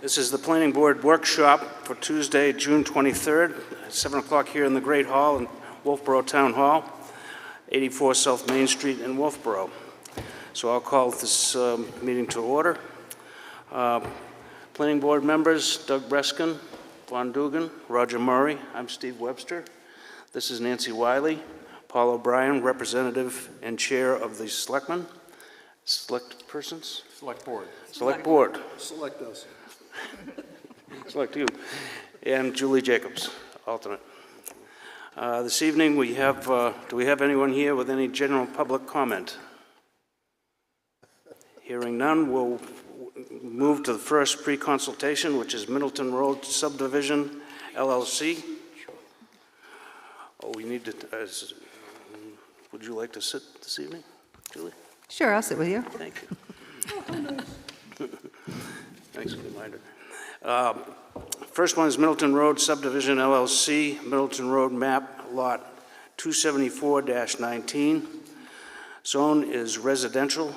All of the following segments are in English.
This is the Planning Board workshop for Tuesday, June 23rd, at 7 o'clock here in the Great Hall in Wolfeboro Town Hall, 84 South Main Street in Wolfeboro. So I'll call this meeting to order. Planning Board members, Doug Breskin, Von Dugan, Roger Murray. I'm Steve Webster. This is Nancy Wiley, Paul O'Brien, representative and chair of the Selectmen. Select persons? Select board. Select board. Select us. Select you. And Julie Jacobs, alternate. This evening we have, do we have anyone here with any general public comment? Hearing none, we'll move to the first pre-consultation, which is Middleton Road Subdivision, LLC. Oh, we need to, would you like to sit this evening, Julie? Sure, I'll sit with you. Thank you. Thanks for the reminder. First one is Middleton Road Subdivision, LLC, Middleton Road Map, Lot 274-19. Zone is residential.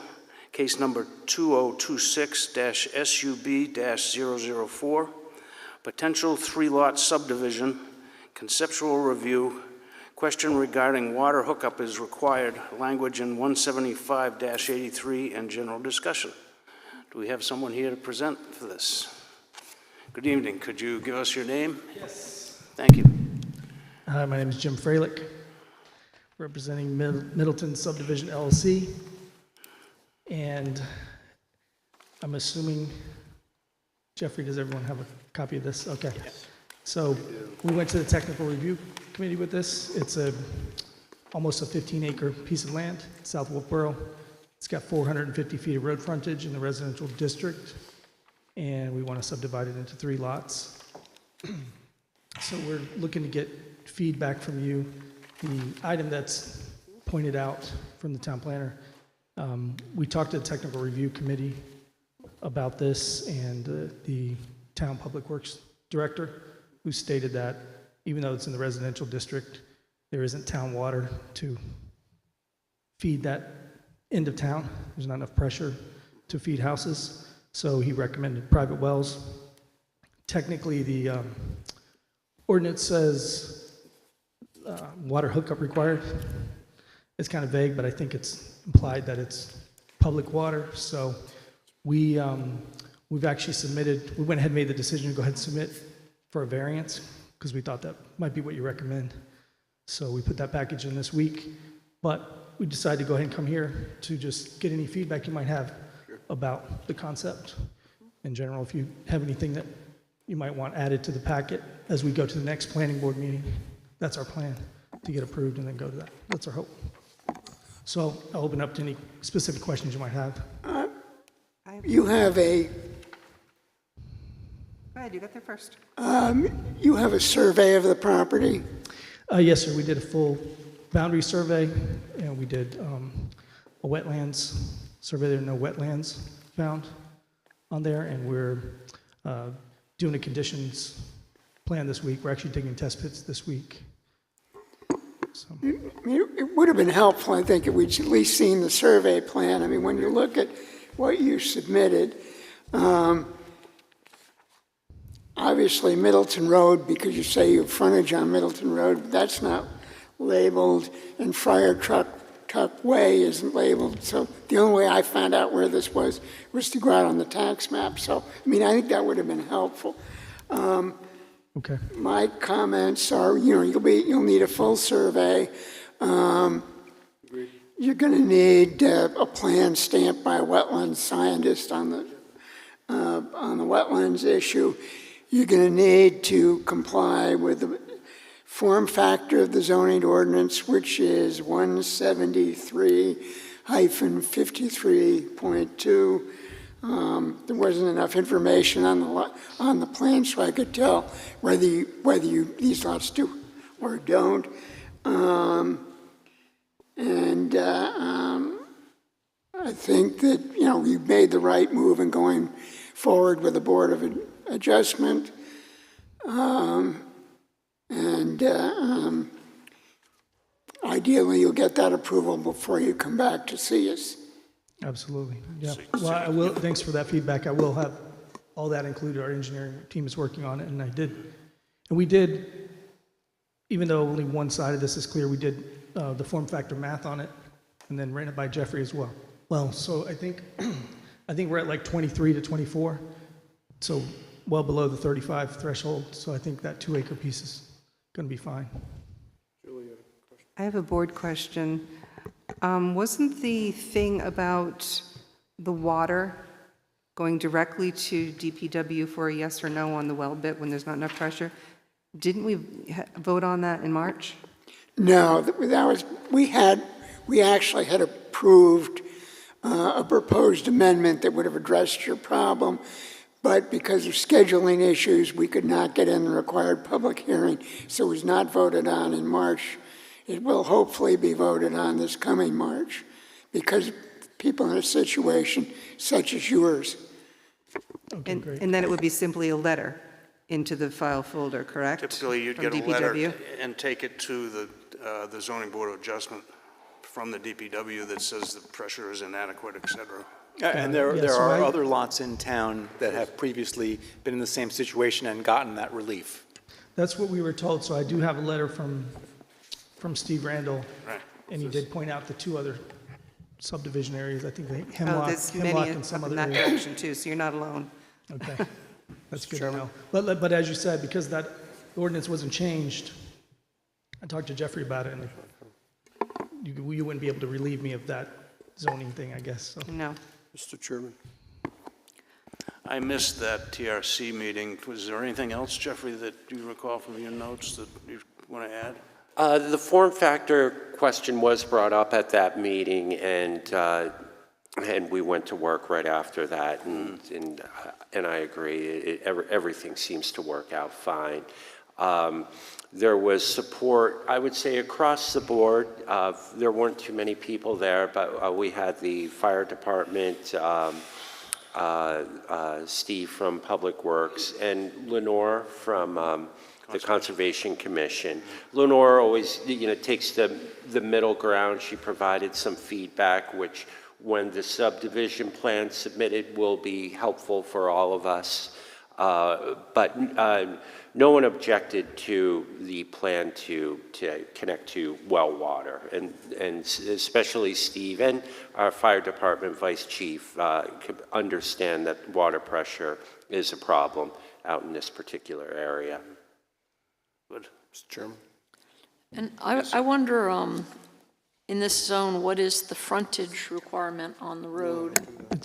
Case number 2026-SUB-004. Potential three-lot subdivision. Conceptual review. Question regarding water hookup is required. Language in 175-83 and general discussion. Do we have someone here to present for this? Good evening. Could you give us your name? Yes. Thank you. Hi, my name is Jim Freilich, representing Middleton Subdivision LLC. And I'm assuming, Jeffrey, does everyone have a copy of this? Okay. Yes. So we went to the technical review committee with this. It's almost a 15-acre piece of land, South Wolfeboro. It's got 450 feet of road frontage in the residential district, and we want to subdivide it into 3 lots. So we're looking to get feedback from you. The item that's pointed out from the town planner, we talked to the technical review committee about this, and the town public works director, who stated that even though it's in the residential district, there isn't town water to feed that end of town. There's not enough pressure to feed houses, so he recommended private wells. Technically, the ordinance says water hookup required. It's kind of vague, but I think it's implied that it's public water. So we've actually submitted, we went ahead and made the decision to go ahead and submit for a variance because we thought that might be what you recommend. So we put that package in this week, but we decided to go ahead and come here to just get any feedback you might have about the concept in general. If you have anything that you might want added to the packet as we go to the next planning board meeting, that's our plan, to get approved and then go to that. That's our hope. So I'll open up to any specific questions you might have. You have a... Go ahead, you got there first. you have a survey of the property? Yes, sir. We did a full boundary survey, and we did a wetlands survey. There are no wetlands found on there, and we're doing a conditions plan this week. We're actually taking test pits this week. So. It would have been helpful, I think, if we'd at least seen the survey plan. I mean, when you look at what you submitted, obviously Middleton Road, because you say you have frontage on Middleton Road, that's not labeled, and Friar Tuck Way isn't labeled. So the only way I found out where this was to go out on the tax map. So, I mean, I think that would have been helpful. Okay. My comments are, you'll need a full survey. You're going to need a plan stamped by a wetlands scientist on the wetlands issue. You're going to need to comply with the form factor of the zoning ordinance, which is 173-53.2. There wasn't enough information on the plan, so I could tell whether these lots do or don't. I think that you've made the right move in going forward with the Board of Adjustment. Ideally, you'll get that approval before you come back to see us. Absolutely. Yeah. Well, I will. Thanks for that feedback. I will have all that included, our engineering team is working on it, and we did, even though only one side of this is clear, we did the form factor math on it, and then ran it by Jeffrey as well. Well, so I think we're at like 23 to 24, so well below the 35 threshold, so I think that 2-acre piece is gonna be fine. I have a board question. Wasn't the thing about the water going directly to DPW for a yes or no on the well bit when there's not enough pressure? Didn't we vote on that in March? No, that was, we actually had approved a proposed amendment that would have addressed your problem, but because of scheduling issues, we could not get in the required public hearing, so it was not voted on in March. It will hopefully be voted on this coming March, because people in a situation such as yours. Okay, great. And then it would be simply a letter into the file folder, correct? Typically, you'd From get a letter DPW? and take it to the zoning board of adjustment from the DPW that says the pressure is inadequate, et cetera. And Yeah, there so are I- other lots in town that have previously been in the same situation and gotten that relief. That's what we were told, so I do have a letter from Steve Randall, Right. and he did point out the 2 other subdivision areas, I think Oh, Hemlock there's Hemlock many and some up in other that area. direction too, so you're not alone. Okay, that's good to know. But as you said, because that ordinance wasn't changed, I talked to Jeffrey about it, and you wouldn't be able to relieve me of that zoning thing, I guess, so. No. Mr. Chairman. I missed that TRC meeting. Was there anything else, Jeffrey, that you recall from your notes that you want to add? The form factor question was brought up at that meeting, and we went to work right after that, and I agree. Everything seems to work out fine. There was support, I would say, across the board. There weren't too many people there, but we had the fire department, Steve from Public Works, and Lenore from the Conservation Commission. Lenore always, takes the middle ground. She provided some feedback, which, when the subdivision plan submitted, will be helpful for all of us. But no one objected to the plan to connect to well water, and especially Steve and our fire department vice chief could understand that water pressure is a problem out in this particular area. Good. Mr. Chairman. And I wonder, in this zone, what is the frontage requirement on the road?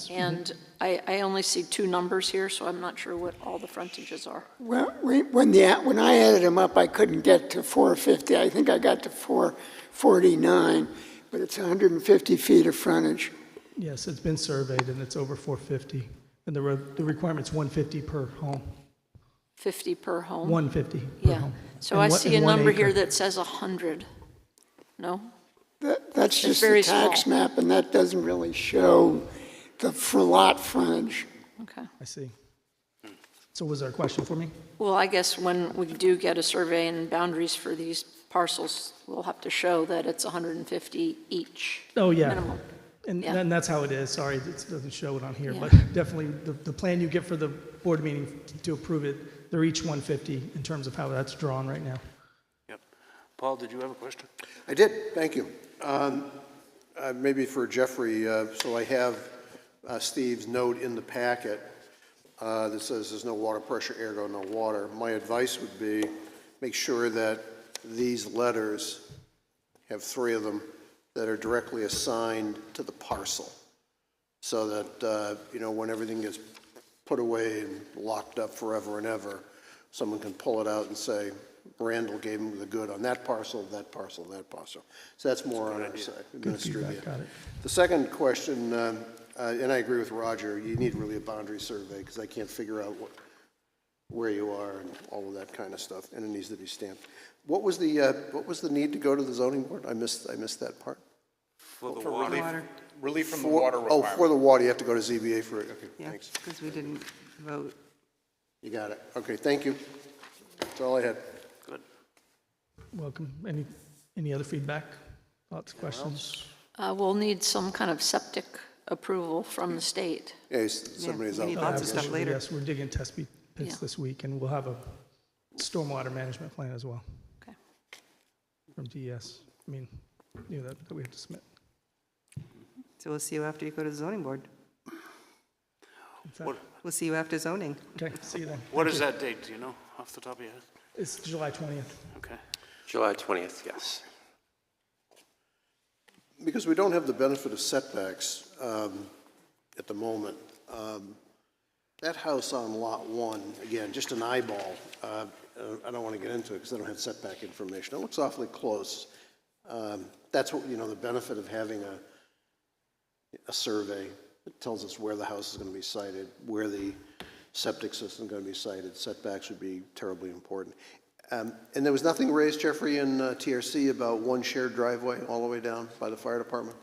And I only see 2 numbers here, so I'm not sure what all the frontages are. Well, when I added them up, I couldn't get to 450. I think I got to 449, but it's 150 feet of frontage. Yes, it's been surveyed, and it's over 450, and the requirement's 150 per home. 50 per home? 150 per Yeah. home. So And I one- see a and 1 number acre. here that says 100. No? That's just the very tax small. map, and that doesn't really show the lot frontage. Okay. I see. So was there a question for me? Well, I guess when we do get a survey and boundaries for these parcels, we'll have to show that it's 150 each. Oh, yeah. Minimum. And Yeah. and that's how it is, sorry, it doesn't show it on here, Yeah. but definitely, the plan you get for the board meeting to approve it, they're each 150 in terms of how that's drawn right now. Yep. Paul, did you have a question? I did, thank you. Maybe for Jeffrey, so I have Steve's note in the packet that says there's no water pressure, ergo no water. My advice would be, make sure that these letters, have 3 of them, that are directly assigned to the parcel, so that, when everything gets put away and locked up forever and ever, someone can pull it out and say, Randall gave him the good on that parcel, that parcel, that parcel. So that's more on our side, Good feedback, administrative. got it. The second question, and I agree with Roger, you need really a boundary survey, because I can't figure out where you are and all of that kind of stuff, and it needs to be stamped. What was the need to go to the zoning board? I missed that part. For the water. Water, Relief from the water Oh, requirement. for the water, you have to go to ZBA for it, okay, yeah, thanks. because we didn't vote. You got it, okay, thank you. That's all I had. Good. Welcome. Any other feedback, thoughts, questions? We'll need some kind of septic approval from the state. Yeah, somebody's we out need there. lots of stuff Absolutely, later. yes, we're digging test pits Yeah. this week, and we'll have a stormwater management plan as well Okay. from DES. I mean, that we have to submit. So we'll see you after you go to the zoning board. In fact, What- We'll see you after zoning. Okay, see you then. What is that date, do you know, off the top of your head? It's July 20th. Okay. July 20th, yes. Because we don't have the benefit of setbacks at the moment, that house on Lot 1, again, just an eyeball, I don't want to get into it because I don't have setback information. It looks awfully close. That's what, the benefit of having a survey. It tells us where the house is going to be sited, where the septic system is going to be sited. Setbacks would be terribly important. And there was nothing raised, Jeffrey, in TRC about one shared driveway all the way down by the fire department?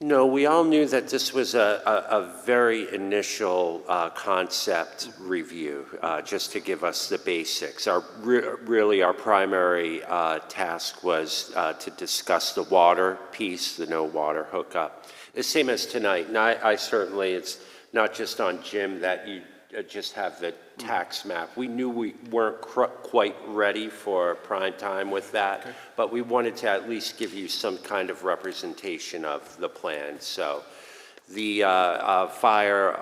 No, we all knew that this was a very initial concept review, just to give us the basics. Really, our primary task was to discuss the water piece, the no water hookup. The same as tonight, and I certainly, it's not just on Jim that you just have the tax map. We knew we weren't quite ready for prime time with that, but we wanted to at least give you some kind of representation of the plan. So the fire,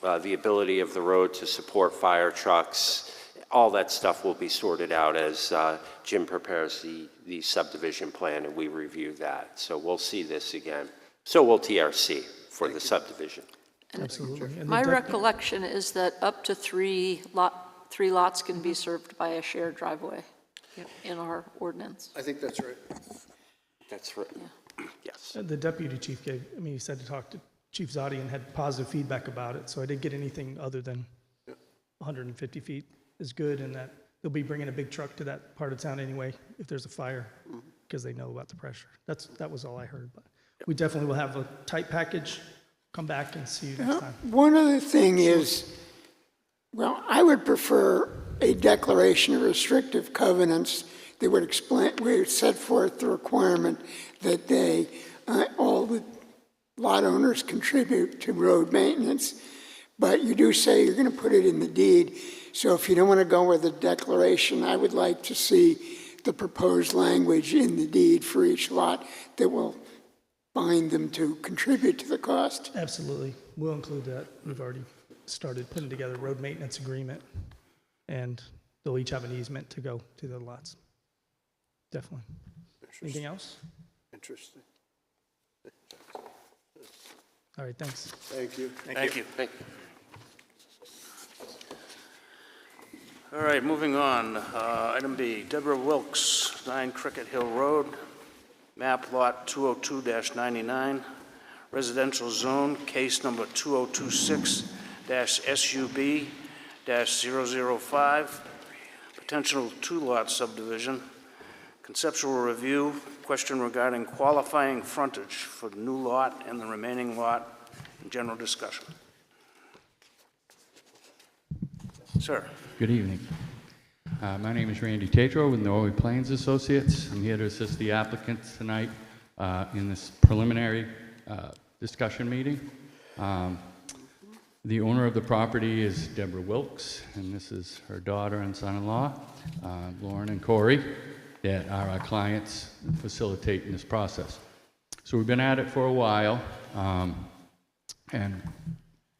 the ability of the road to support fire trucks, all that stuff will be sorted out as Jim prepares the subdivision plan and we review that. So we'll see this again. So will TRC for the subdivision. Absolutely. And the My dep- recollection is that up to three lots can be served by a shared driveway in our ordinance. I think that's right. That's right. Yes. The deputy chief he said to talk to Chief Zadi and had positive feedback about it, so I didn't get anything other than 150 feet is good, and that they'll be bringing a big truck to that part of town anyway if there's a fire, because they know about the pressure. That was all I heard, but we definitely will have a tight package. Come back and see you next time. One other thing is, well, I would prefer a declaration of restrictive covenants that would explain, would set forth the requirement that all the lot owners contribute to road maintenance. But you do say you're going to put it in the deed. So if you don't want to go with a declaration, I would like to see the proposed language in the deed for each lot that will bind them to contribute to the cost. Absolutely. We'll include that. We've already started putting together a road maintenance agreement, and they'll each have an easement to go to the lots. Definitely. Anything else? Interesting. All right, thanks. Thank you. Thank you. Thank you. All right, moving on. Item B, Deborah Wilkes, 9 Cricket Hill Road, map lot 202-99, residential zone, case number 2026-SUB-005, potential 2-lot subdivision, conceptual review, question regarding qualifying frontage for the new lot and the remaining lot, and general discussion. Sir. Good evening. My name is Randy Tatro with Norway Plains Associates. I'm here to assist the applicants tonight in this preliminary discussion meeting. The owner of the property is Deborah Wilkes, and this is her daughter and son-in-law, Lauren and Corey, that are our clients facilitating this process. So we've been at it for a while, and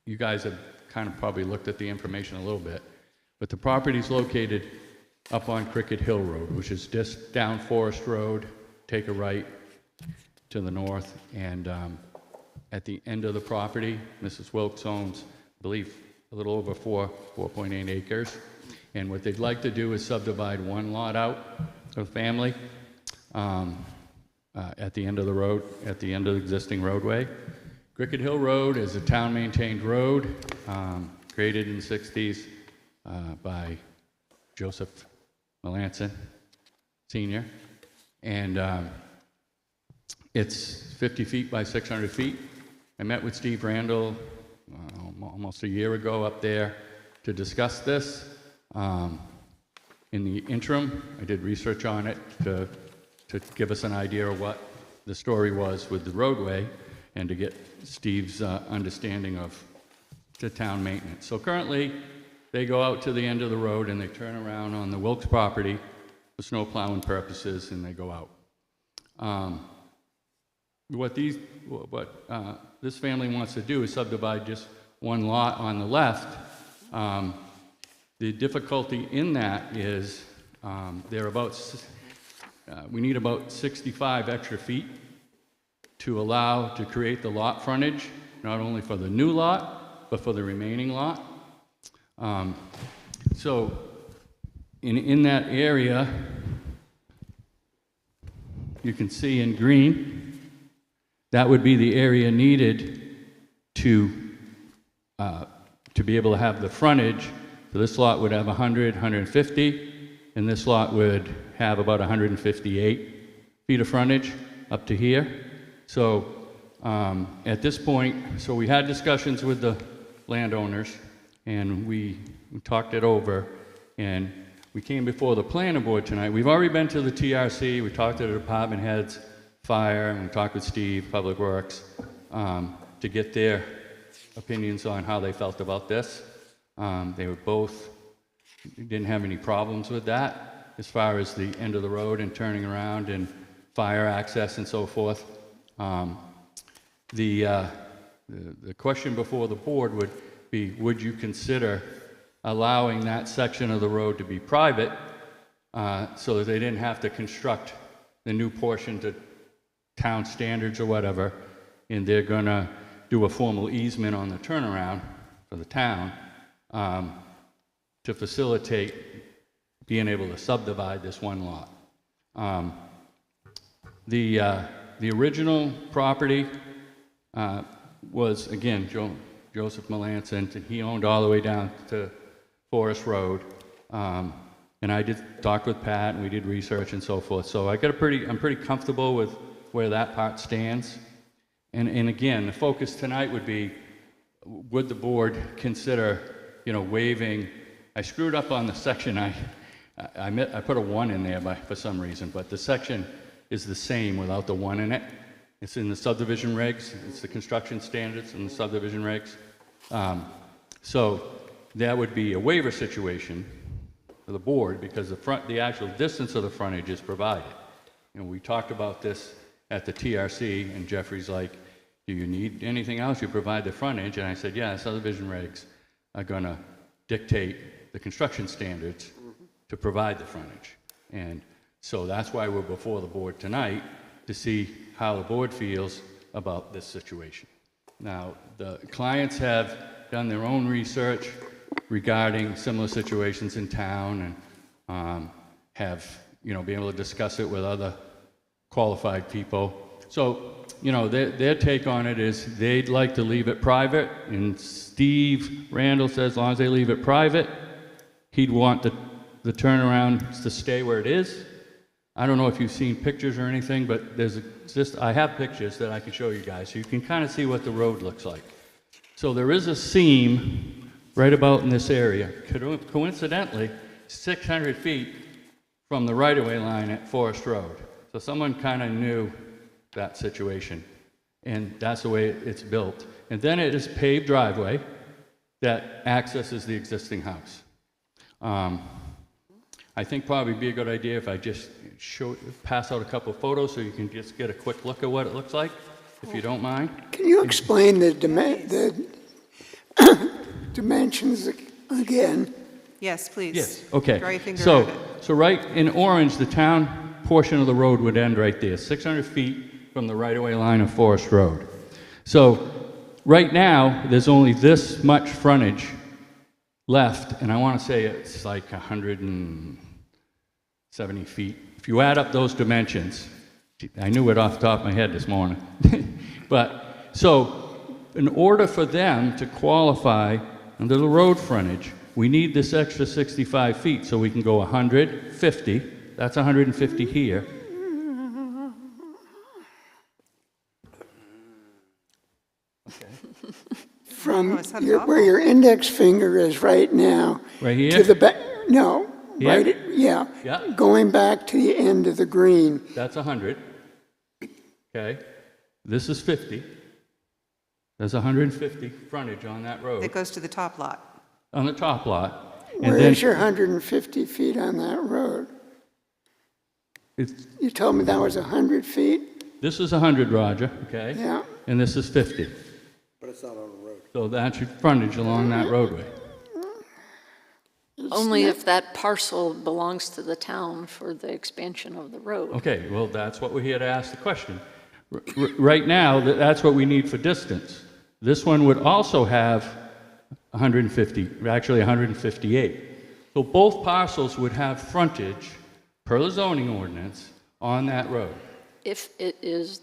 you guys have kind of probably looked at the information a little bit, but the property is located up on Cricket Hill Road, which is just down Forest Road, take a right to the north, and at the end of the property, Mrs. Wilkes owns, I believe, a little over 4.8 acres, and what they'd like to do is subdivide one lot out of family at the end of the road, at the end of the existing roadway. Cricket Hill Road is a town-maintained road created in the 60s by Joseph Melanson Sr. And it's 50 feet by 600 feet. I met with Steve Randall almost a year ago up there to discuss this. In the interim, I did research on it to give us an idea of what the story was with the roadway. and to get Steve's understanding of the town maintenance. So currently, they go out to the end of the road and they turn around on the Wilkes property for snow plowing purposes, and they go out. What this family wants to do is subdivide just one lot on the left. The difficulty in that is we need about 65 extra feet to create the lot frontage, not only for the new lot, but for the remaining lot. So in that area, you can see in green, that would be the area needed to be able to have the frontage. So this lot would have 100, 150, and this lot would have about 158 feet of frontage up to here. So at this point, so we had discussions with the landowners, and we talked it over, and we came before the planning board tonight. We've already been to the TRC, we talked to the department heads, fire, and we talked with Steve, Public Works, to get their opinions on how they felt about this. They were both, didn't have any problems with that as far as the end of the road and turning around and fire access and so forth. The question before the board would be, would you consider allowing that section of the road to be private so that they didn't have to construct the new portion to town standards or whatever, and they're going to do a formal easement on the turnaround for the town to facilitate being able to subdivide this one lot. The original property was, again, Joseph Melanson, and he owned all the way down to Forest Road. And I did talk with Pat, and we did research and so forth. So I'm pretty comfortable with where that part stands. And again, the focus tonight would be, would the board consider, waiving? I screwed up on the section. I put a 1 in there for some reason, but the section is the same without the 1 in it. It's in the subdivision regs. It's the construction standards and the subdivision regs. So that would be a waiver situation for the board because the actual distance of the frontage is provided. We talked about this at the TRC, and Jeffrey's like, do you need anything else? You provide the frontage. And I said, yeah, subdivision regs are going to dictate the construction standards to provide the frontage. And so that's why we're before the board tonight, to see how the board feels about this situation. Now, the clients have done their own research regarding similar situations in town, and have, been able to discuss it with other qualified people. So, their take on it is they'd like to leave it private, and Steve Randall says as long as they leave it private, he'd want the turnaround to stay where it is. I don't know if you've seen pictures or anything, but I have pictures that I can show you guys, so you can kind of see what the road looks like. So there is a seam right about in this area, coincidentally, 600 feet from the right-of-way line at Forest Road. So someone kind of knew that situation, and that's the way it's built. And then it is paved driveway that accesses the existing house. I think probably be a good idea if I just pass out a couple of photos so you can just get a quick look at what it looks like, if you don't mind. Can you explain the dimensions again? Yes, please. Yes, okay. Try your finger at it. So right in orange, the town portion of the road would end right there, 600 feet from the right-of-way line of Forest Road. So right now, there's only this much frontage left, and I want to say it's like 170 feet. If you add up those dimensions, I knew it off the top of my head this morning. But, so, in order for them to qualify under the road frontage, we need this extra 65 feet, so we can go 150, that's 150 here. From it's not where your index finger is right now. Right here? To the back, no, Here? right, yeah. Yeah. Going back to the end of the green. That's 100. Okay. This is 50. There's 150 frontage on that road, That goes to the top lot. on the top lot. And Where then is your 150 feet on that road? it's, You told me that was 100 feet? this is 100, Roger, okay? Yeah. And this is 50. But it's not on the road. So that's your frontage along that roadway. Only if that parcel belongs to the town for the expansion of the road. Okay, well, that's what we're here to ask the question. Right now, that's what we need for distance. This one would also have 150, actually 158. So both parcels would have frontage, per the zoning ordinance, on that road. If it is,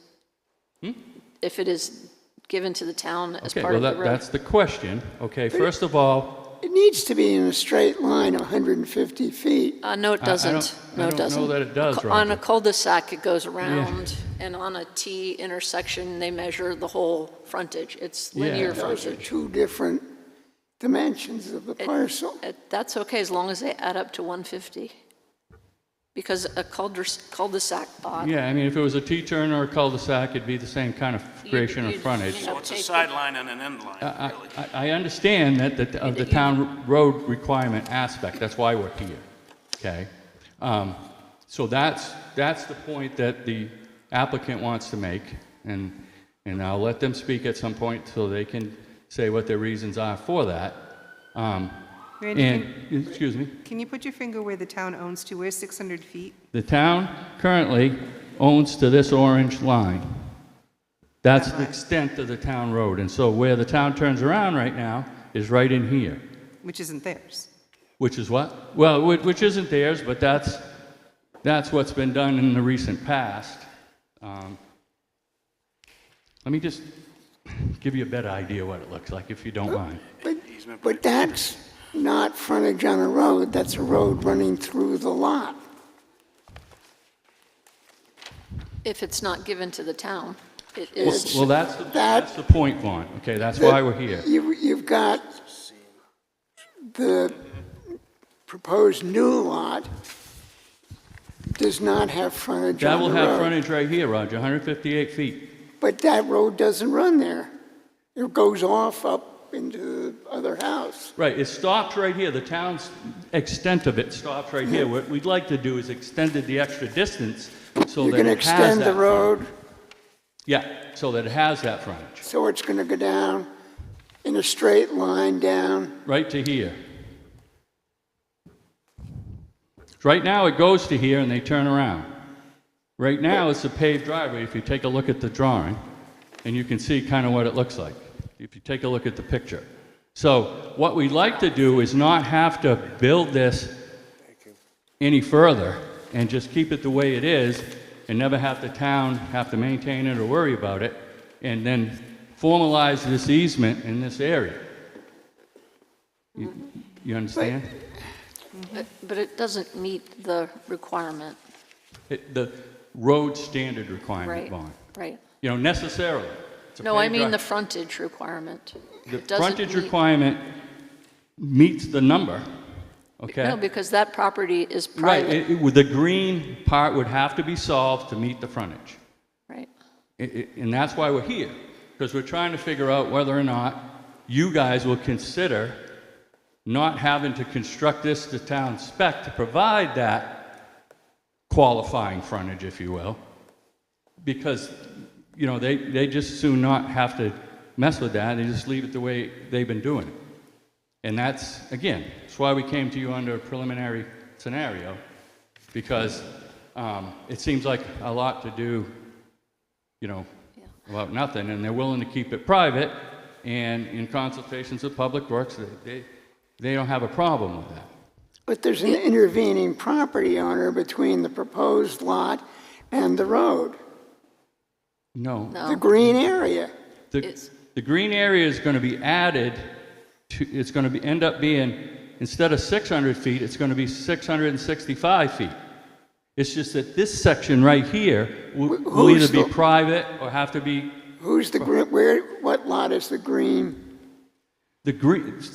if it is given to the town as Okay, part well, of the road. that's the question. Okay, first of all, It needs to be in a straight line, 150 feet. No, it doesn't. No, it I don't doesn't. know that it does, On a Roger. cul-de-sac, it goes around, and on a T intersection, they measure the whole frontage. It's linear Those are frontage. two different dimensions of the parcel. That's okay, as long as they add up to 150. Because a cul-de-sac lot. yeah, I mean, if it was a T-turn or a cul-de-sac, it'd be the same kind of creation of you'd- frontage. you'd So it's a take sideline and an end line, really. I understand that of the town road requirement aspect, that's why we're here, okay? So that's the point that the applicant wants to make, and I'll let them speak at some point so they can say what their reasons are for that. Randy, Excuse me, can you put your finger where the town owns to? Where's 600 feet? the town currently owns to this orange line. That's the extent of the town road, and so where the town turns around right now is right in here. Which isn't theirs. Which is what? Well, which isn't theirs, but that's what's been done in the recent past. Let me just give you a better idea what it looks like, if you don't mind. But that's not frontage on a road, that's a road running through the lot. If it's not given to the town, it is. Well, that's the point, Vaughn. Okay, that's why we're here. You've got the proposed new lot does not have frontage That on the will road. have frontage right here, Roger, 158 feet. But that road doesn't run there. It goes off up into the other house. Right, it stops right here. The town's extent of it stops right here. What we'd like to do is extend it the extra distance so You're that going to it has extend that the road, frontage. Yeah, so that it has that frontage, so it's going to go down in a straight line down. right to here. Right now, it goes to here and they turn around. Right now, it's a paved driveway, if you take a look at the drawing, and you can see kind of what it looks like, if you take a look at the picture. So what we'd like to do is not have to build this any further and just keep it the way it is and never have the town have to maintain it or worry about it, and then formalize this easement in this area. You understand? But it doesn't meet the requirement. The road standard requirement, Right, Vaughn. right. You know, necessarily. It's a No, I paved mean drive- the frontage requirement. The It doesn't frontage meet- requirement meets the number, okay? No, because that property is Right, private. the green part would have to be solved to meet the frontage. Right. And that's why we're here, because we're trying to figure out whether or not you guys will consider not having to construct this to town spec to provide that qualifying frontage, if you will, because, you know, they just soon not have to mess with that, they just leave it the way they've been doing it. And that's, again, that's why we came to you under a preliminary scenario, because it seems like a lot to do, you know, about nothing, and they're willing to keep it private, and in consultations with Public Works, they don't have a problem with that. But there's an intervening property owner between the proposed lot and the road, No. the green area. The green area is going to be added to, it's going to end up being, instead of 600 feet, it's going to be 665 feet. It's just that this section right here will either be private or have to be, Who's the green, what lot is the green? the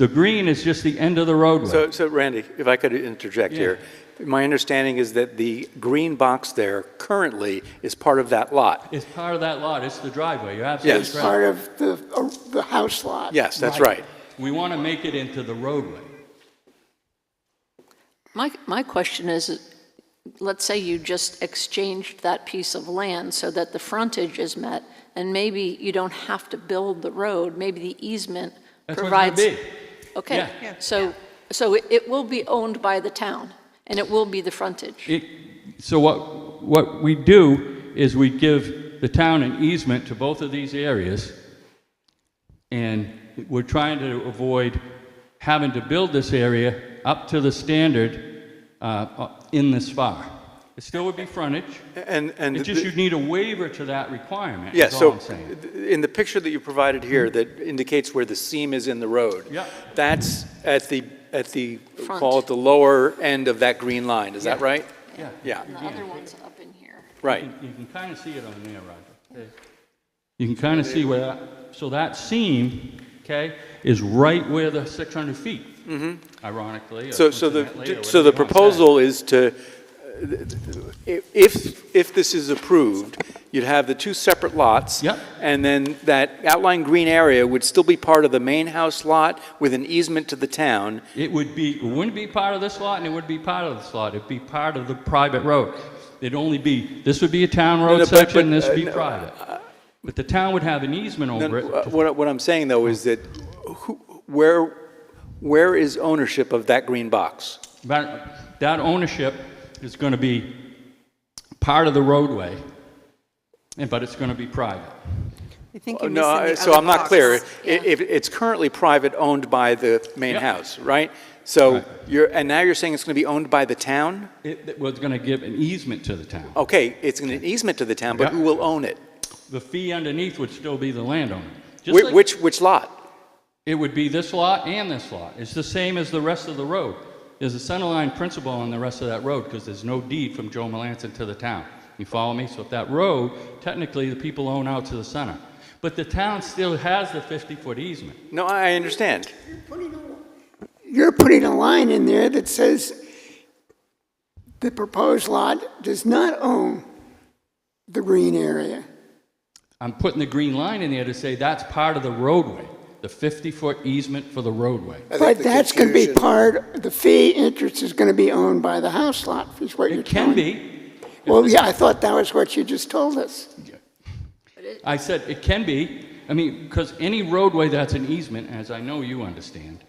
green is just the end of the roadway. So Randy, if I could interject Yeah. here, My understanding is that the green box there currently is part of that lot. It's part of that lot, it's the driveway, you're absolutely Yes. correct. Part of the house lot. Yes, that's right. We want to make it into the roadway. My question is, let's say you just exchanged that piece of land so that the frontage is met, and maybe you don't have to build the road, maybe the easement That's what provides. it's gonna be. Okay, Yeah. so it will be owned by the town, and it will be the frontage. So what we do is we give the town an easement to both of these areas, and we're trying to avoid having to build this area up to the standard in this far. It still would be frontage. And It's just you'd need a waiver to that requirement, Yeah, is all so I'm saying. in the picture that you provided here that indicates where the seam is in the road, Yeah. that's at the Front. call it the lower end of that green line, is that Yeah. right? Yeah. Yeah, And the other one's up in here. right. You can kind of see it on there, Roger. You can kind of see where that, so that seam, okay, is right where the 600 feet, ironically. Or So coincidentally, or the whatever you wanna say. proposal is to, if this is approved, you'd have the two separate lots. Yep. And then that outlined green area would still be part of the main house lot with an easement to the town. It wouldn't be part of this lot, and it wouldn't be part of this lot. It'd be part of the private road. It'd only be, this would be a town road no, but- section, this would be no, private. But the town would have an easement over it. What I'm saying, though, is that where is ownership of that green box? That ownership is going to be part of the roadway, but it's going to be private. I think you're No, missing the so other I'm not box. clear. Yeah. If it's currently private, owned by the main Yep. house, right? So Right. and now you're saying it's going to be owned by the town? It was going to give an easement to the town. Okay, it's an easement to the town, but Yep. who will own it? The fee underneath would still be the landowner. Just like- Which lot? It would be this lot and this lot. It's the same as the rest of the road. There's a centerline principle on the rest of that road because there's no deed from Joe Melanson to the town. You follow me? So if that road, technically the people own out to the center. But the town still has the 50-foot easement. No, I understand. You're putting a line in there that says the proposed lot does not own the green area. I'm putting the green line in there to say that's part of the roadway, the 50-foot easement for the roadway. I think But the that's going to be confusion- the fee interest is going to be owned by the house lot, is what you're It can telling me. be. Well, yeah, I thought that was what you just told us. I said it can be. I mean, because any roadway that's an easement, as I know you understand,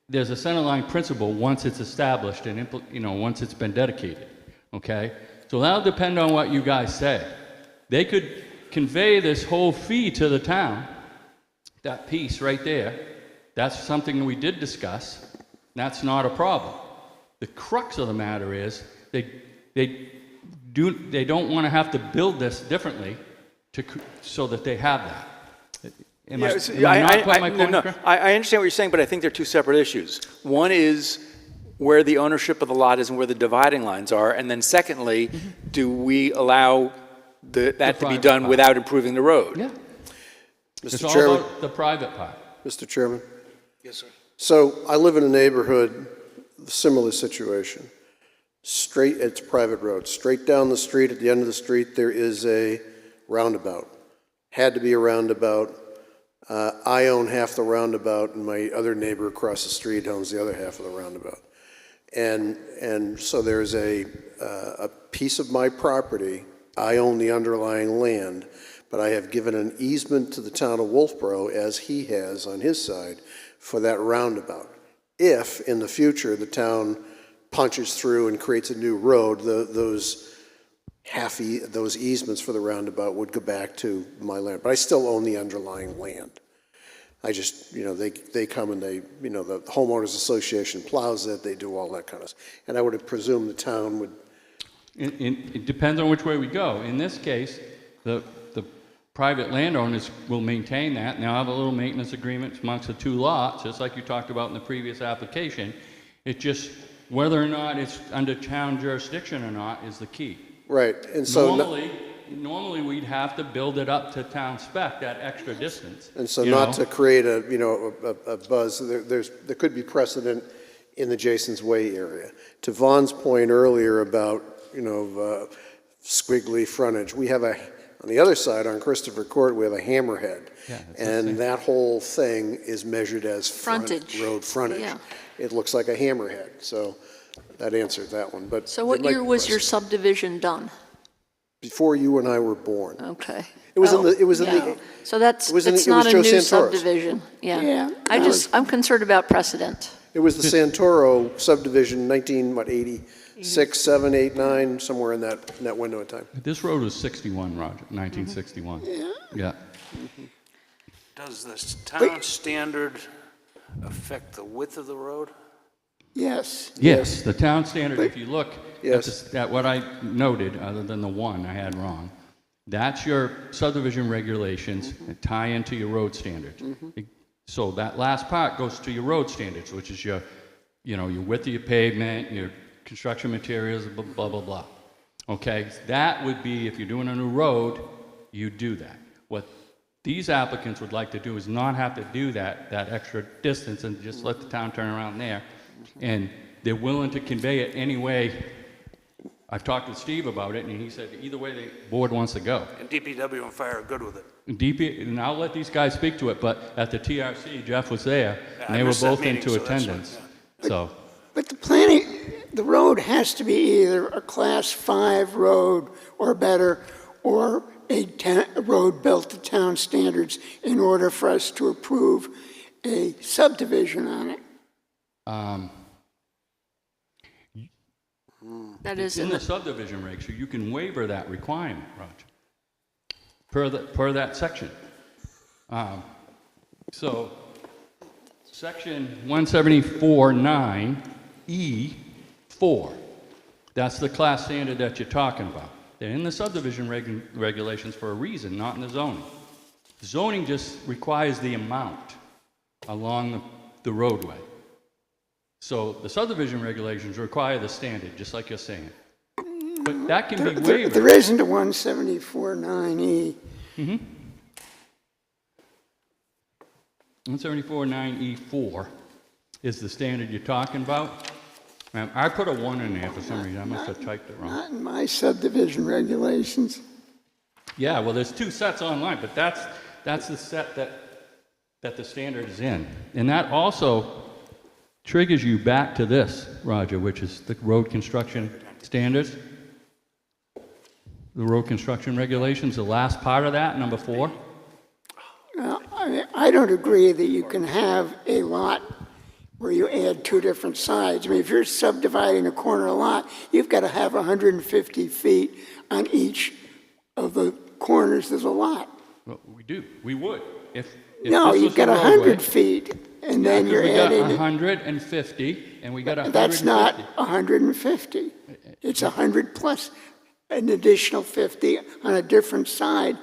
there's a centerline principle once it's established and, once it's been dedicated, okay? So that'll depend on what you guys say. They could convey this whole fee to the town, that piece right there. That's something we did discuss. That's not a problem. The crux of the matter is they don't want to have to build this differently so that they have that. Am I not putting my point across? I understand what you're saying, but I think they're two separate issues. One is where the ownership of the lot is and where the dividing lines are, and then secondly, do we allow that to be private done part. without improving the road? Yeah. It's Mr. all Chairman, about the private part. Mr. Chairman. Yes, sir. So I live in a neighborhood, similar situation. It's a private road. Straight down the street, at the end of the street, there is a roundabout. Had to be a roundabout. I own half the roundabout, and my other neighbor across the street owns the other half of the roundabout. And so there's a piece of my property. I own the underlying land, but I have given an easement to the town of Wolfeboro, as he has on his side, for that roundabout. If, in the future, the town punches through and creates a new road, those easements for the roundabout would go back to my land. But I still own the underlying land. I just, they come and the homeowners association plows it, they do all that kind of stuff. And I would presume the town would. It depends on which way we go. In this case, the private landowners will maintain that, and they'll have a little maintenance agreement amongst the two lots, just like you talked about in the previous application. It's just whether or not it's under town jurisdiction or not is the key. Right, and so. Normally we'd have to build it up to town spec, that extra distance. And so not to create a buzz, there could be precedent in the Jason's Way area. To Vaughn's point earlier about, squiggly frontage, we have on the other side, on Christopher Court, we have a hammerhead. Yeah, it's the And same. that whole thing is measured as Frontage. road frontage. Yeah. It looks like a hammerhead, so that answers that one, but. So what my year was your question- subdivision done? Before you and I were born. Okay. It was in Oh, the, it was in yeah. the, So that's, it was it's in the- it not was a Joe new Santoro's. subdivision, yeah. Yeah, that was- I'm concerned about precedent. it was the Santoro subdivision, 86, 7, 8, 9, somewhere in that window of time. This road was 61, Roger, 1961. Yeah. Does the town standard affect the width of the road? Yes. Yes, the town standard, if you look at, Yes. at what I noted, other than the one I had wrong, that's your subdivision regulations that tie into your road standards. So that last part goes to your road standards, which is your width of your pavement, your construction materials, blah, blah, blah, blah. Okay, that would be, if you're doing a new road, you do that. What these applicants would like to do is not have to do that extra distance and just let the town turn around there. And they're willing to convey it any way. I've talked with Steve about it, and he said either way the board wants to go. And DPW and fire are good with it. And I'll let these guys speak to it, but at the TRC, Jeff was there, Yeah, and I they were missed that both meeting, into so that's why, attendance. So, But the road has to be either a Class 5 road or better, or a road built to town standards in order for us to approve a subdivision on it. That is in the subdivision regs, so you can waiver that requirement, Roger, per that section. So, section 174.9E4, that's the class standard that you're talking about. They're in the subdivision regulations for a reason, not in the zoning. Zoning just requires the amount along the roadway. So the subdivision regulations require the standard, just like you're saying. But that can be waived. There isn't a 174.9E. 174.9E4 is the standard you're talking about. I put a 1 in there for some reason. I must have typed it wrong. Not in my subdivision regulations. Yeah, well, there's 2 sets online, but that's the set that the standard is in. And that also triggers you back to this, Roger, which is the road construction standards. The road construction regulations, the last part of that, number 4. I don't agree that you can have a lot where you add 2 different sides. I mean, if you're subdividing a corner lot, you've got to have 150 feet on each of the corners of the lot. Well, we do. We would. If No, this you've was got a roadway- 100 feet, and then you're we got adding, 150, and we got 150. that's not 150. It's 100 plus an additional 50 on a different side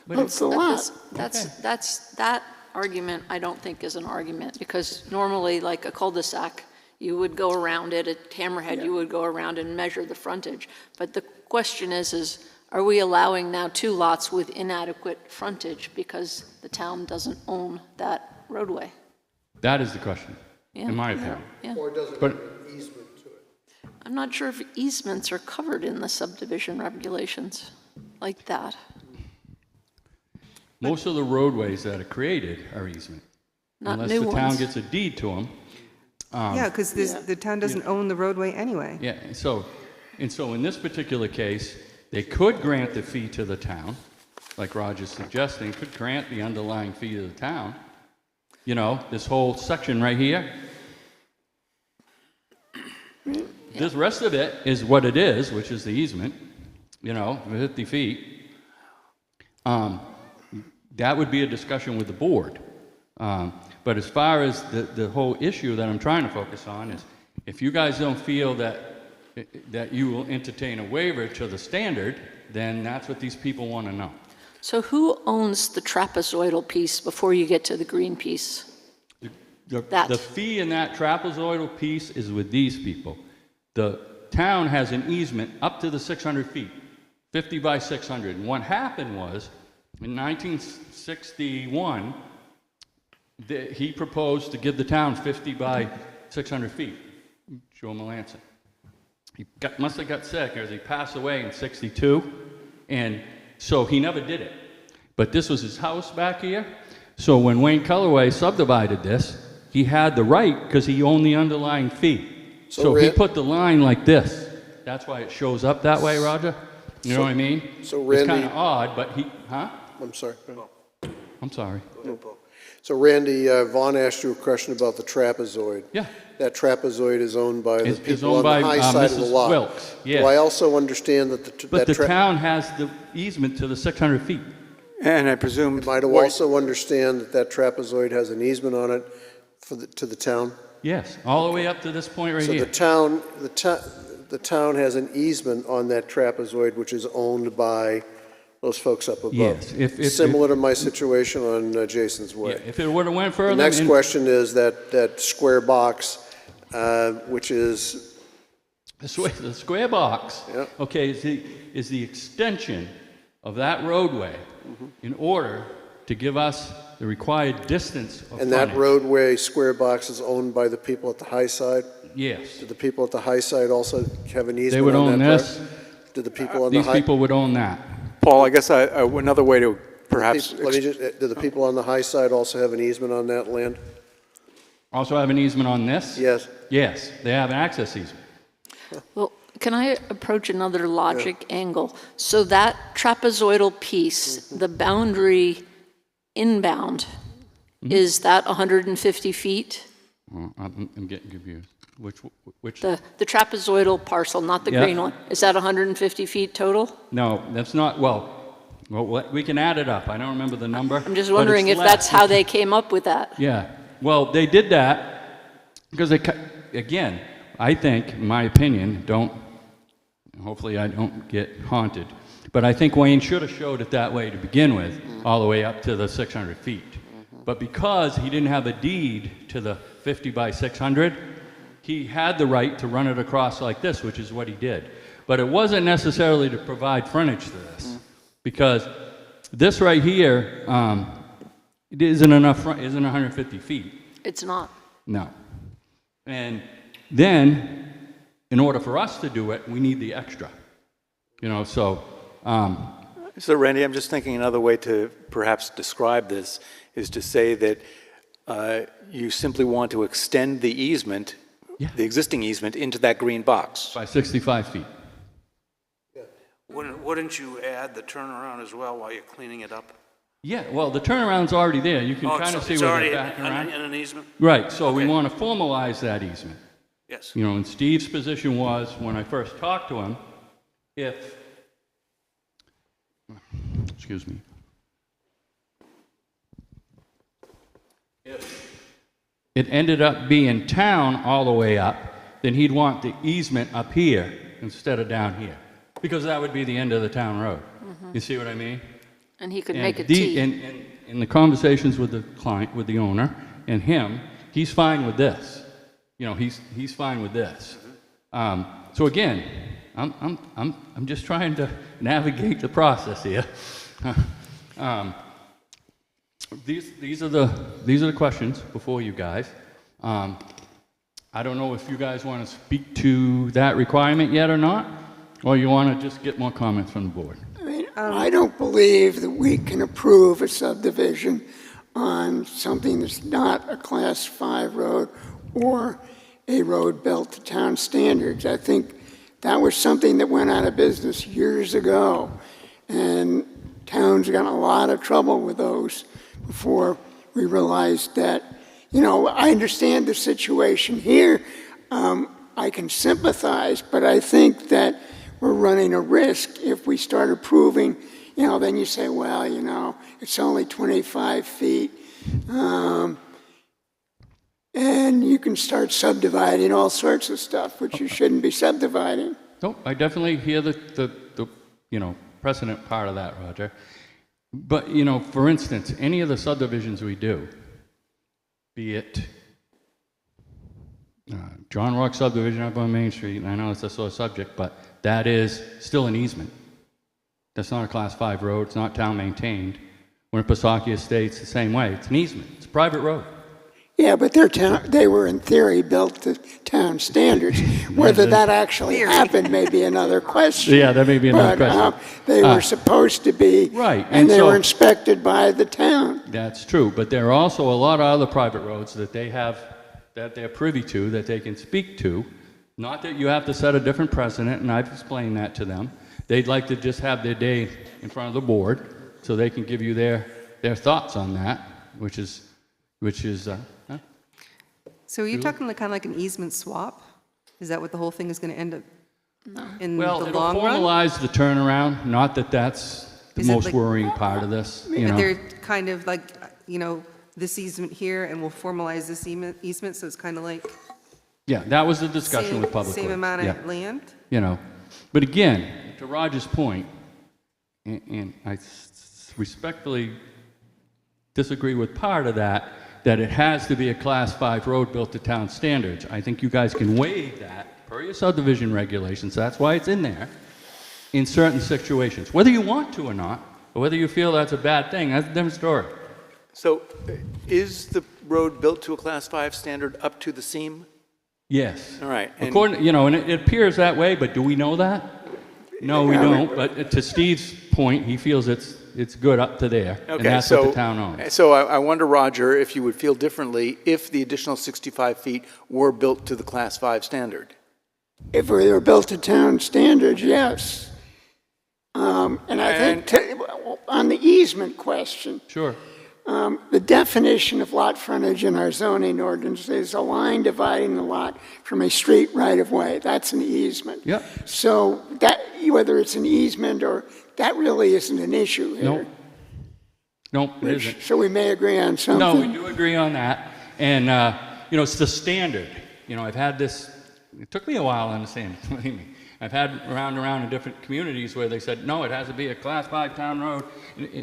of the lot. That argument, I don't think is an argument, because normally, like a cul-de-sac, you would go around it, at Hammerhead, you would go around and measure the frontage. But the question is are we allowing now 2 lots with inadequate frontage because the town doesn't own that roadway? That is the question, Yeah. in my opinion. Yeah. Or does it But- have an easement to it? I'm not sure if easements are covered in the subdivision regulations like that. Most of the roadways that are created are easement. Not Unless new the town ones. gets a deed to them. Yeah, because the town doesn't own the roadway anyway. Yeah, and so in this particular case, they could grant the fee to the town, like Roger's suggesting, could grant the underlying fee to the town. This whole section right here. This rest of it is what it is, which is the easement, 50 feet. That would be a discussion with the board. But as far as the whole issue that I'm trying to focus on is, if you guys don't feel that you will entertain a waiver to the standard, then that's what these people want to know. So who owns the trapezoidal piece before you get to the green piece? That. The fee in that trapezoidal piece is with these people. The town has an easement up to the 600 feet, 50 by 600. And what happened was, in 1961, he proposed to give the town 50 by 600 feet. Joe Melanson. Must have got sick, or he passed away in '62, and so he never did it. But this was his house back here, so when Wayne Calloway subdivided this, he had the right, because he owned the underlying fee. So he put the line like this. That's why it shows up that way, Roger. You know what I mean? So it's Randy- kind of odd, but he, huh? I'm sorry. I'm sorry. So Randy, Vaughn asked you a question about the trapezoid. Yeah. That trapezoid is owned by the It's people owned on the by, high side of the Mrs. lot. Wilkes, Do yes. I also understand that But the that town has the easement to the 600 feet. And I presume. Am I to also understand that that trapezoid has an easement on it to the town? Yes, all the way up to this point right So here. the town has an easement on that trapezoid, which is owned by those folks up above. Yes, if- Similar to my situation on Jason's Yeah, Way. if it would have went The further. next and- question is that square box, which is, The square box, Yeah. okay, is the extension of that roadway in order to give us the required distance of and that frontage. roadway square box is owned by the people at the high side? Yes. Do the people at the high side also have an They easement would on that? own part? this. Do the people on the These high? people would own that. Paul, I guess another way to perhaps. Let me just, do the people on the high side also have an easement on that land? Also have an easement on this? Yes. Yes, they have an access easement. Well, can I approach another logic angle? So that trapezoidal piece, the boundary inbound, is that 150 feet? I'm getting confused. Which? The trapezoidal parcel, not the Yeah. green one. Is that 150 feet total? No, that's not, well, we can add it up. I don't remember the number. I'm just but wondering it's if that's less. how they came up with that. Yeah, well, they did that because again, I think, in my opinion, hopefully I don't get haunted, but I think Wayne should have showed it that way to begin with, all the way up to the 600 feet. But because he didn't have a deed to the 50 by 600, he had the right to run it across like this, which is what he did. But it wasn't necessarily to provide frontage to this, because this right here, it isn't enough, isn't 150 feet. It's not. No. And then, in order for us to do it, we need the extra. So Randy, I'm just thinking another way to perhaps describe this is to say that you simply want to extend the easement, the existing easement, into that green box. by 65 feet. Wouldn't you add the turnaround as well while you're cleaning it up? Yeah, well, the turnaround's already there. You can kind of see It's where already they're backing around. in an easement? Right, so we Okay. want to formalize that easement. Yes. And Steve's position was, when I first talked to him, excuse me. If it ended up being town all the way up, then he'd want the easement up here instead of down here, because that would be the end of the town road. You see what I mean? And he could And make a T. in the conversations with the client, with the owner, and him, he's fine with this. He's fine with this. So again, I'm just trying to navigate the process here. These are the questions before you guys. I don't know if you guys want to speak to that requirement yet or not, or you want to just get more comments from the board. I don't believe that we can approve a subdivision on something that's not a Class 5 road or a road built to town standards. I think that was something that went out of business years ago, and towns got in a lot of trouble with those before we realized that, I understand the situation here. I can sympathize, but I think that we're running a risk if we start approving, then you say, well, it's only 25 feet. And you can start subdividing all sorts of stuff, which you shouldn't be subdividing. No, I definitely hear the precedent part of that, Roger. But, for instance, any of the subdivisions we do, be it John Rock subdivision up on Main Street, and I know it's a sore subject, but that is still an easement. That's not a Class 5 road. It's not town maintained. When Pasaki Estates, the same way. It's an easement. It's a private road. Yeah, but they were in theory built to town standards. Whether that actually happened may be another question. Yeah, that may be another question. They were supposed to be. Right, And and they so- were inspected by the town. That's true, but there are also a lot of other private roads that they have, that they're privy to, that they can speak to. Not that you have to set a different precedent, and I've explained that to them. They'd like to just have their day in front of the board, so they can give you their thoughts on that, which is. So are you talking like, kind of like an easement swap? Is that what the whole thing is going to end up in Well, the it'll long run? formalize the turnaround, not that that's the Is it most like- worrying part of this, you know. They're kind of like, this easement here, and we'll formalize this easement, so it's kind of like Yeah, that was the discussion same, with Public same Works. amount Yeah. of land? You know, but again, to Roger's point, and I respectfully disagree with part of that it has to be a Class 5 road built to town standards. I think you guys can waive that per your subdivision regulations, that's why it's in there, in certain situations. Whether you want to or not, or whether you feel that's a bad thing, that's a different story. So is the road built to a Class 5 standard up to the seam? Yes. All right. And According, and it appears that way, but do we know that? No, we don't, but to Steve's point, he feels it's good up to there, and that's what the town owns. So I wonder, Roger, if you would feel differently if the additional 65 feet were built to the Class 5 standard? If they were built to town standards, yes. And I think on the easement question, Sure. the definition of lot frontage in our zoning ordinance is a line dividing the lot from a street right-of-way. That's an easement. Yep. So that, whether it's an easement or, that really isn't an issue here. Nope, it isn't. So we may agree on something. No, we do agree on that, and, it's the standard. I've had this, it took me a while to understand, believe me. I've had around in different communities where they said, no, it has to be a Class 5 town road.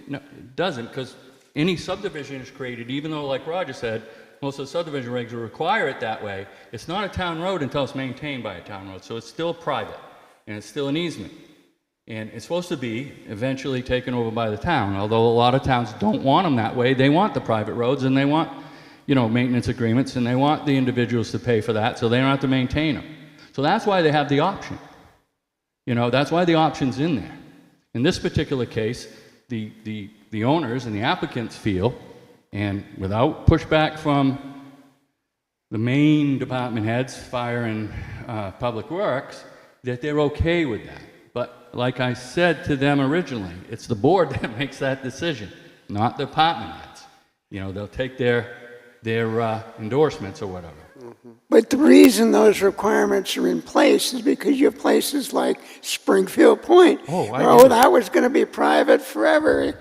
No, it doesn't, because any subdivision is created, even though, like Roger said, most of the subdivision regs will require it that way. It's not a town road until it's maintained by a town road, so it's still private, and it's still an easement. And it's supposed to be eventually taken over by the town, although a lot of towns don't want them that way. They want the private roads, and they want, maintenance agreements, and they want the individuals to pay for that, so they don't have to maintain them. So that's why they have the option. That's why the option's in there. In this particular case, the owners and the applicants feel, and without pushback from the main department heads, fire and public works, that they're okay with that. But like I said to them originally, it's the board that makes that decision, not the department heads. They'll take their endorsements or whatever. But the reason those requirements are in place is because you have places like Springfield Point. That was going to be private forever.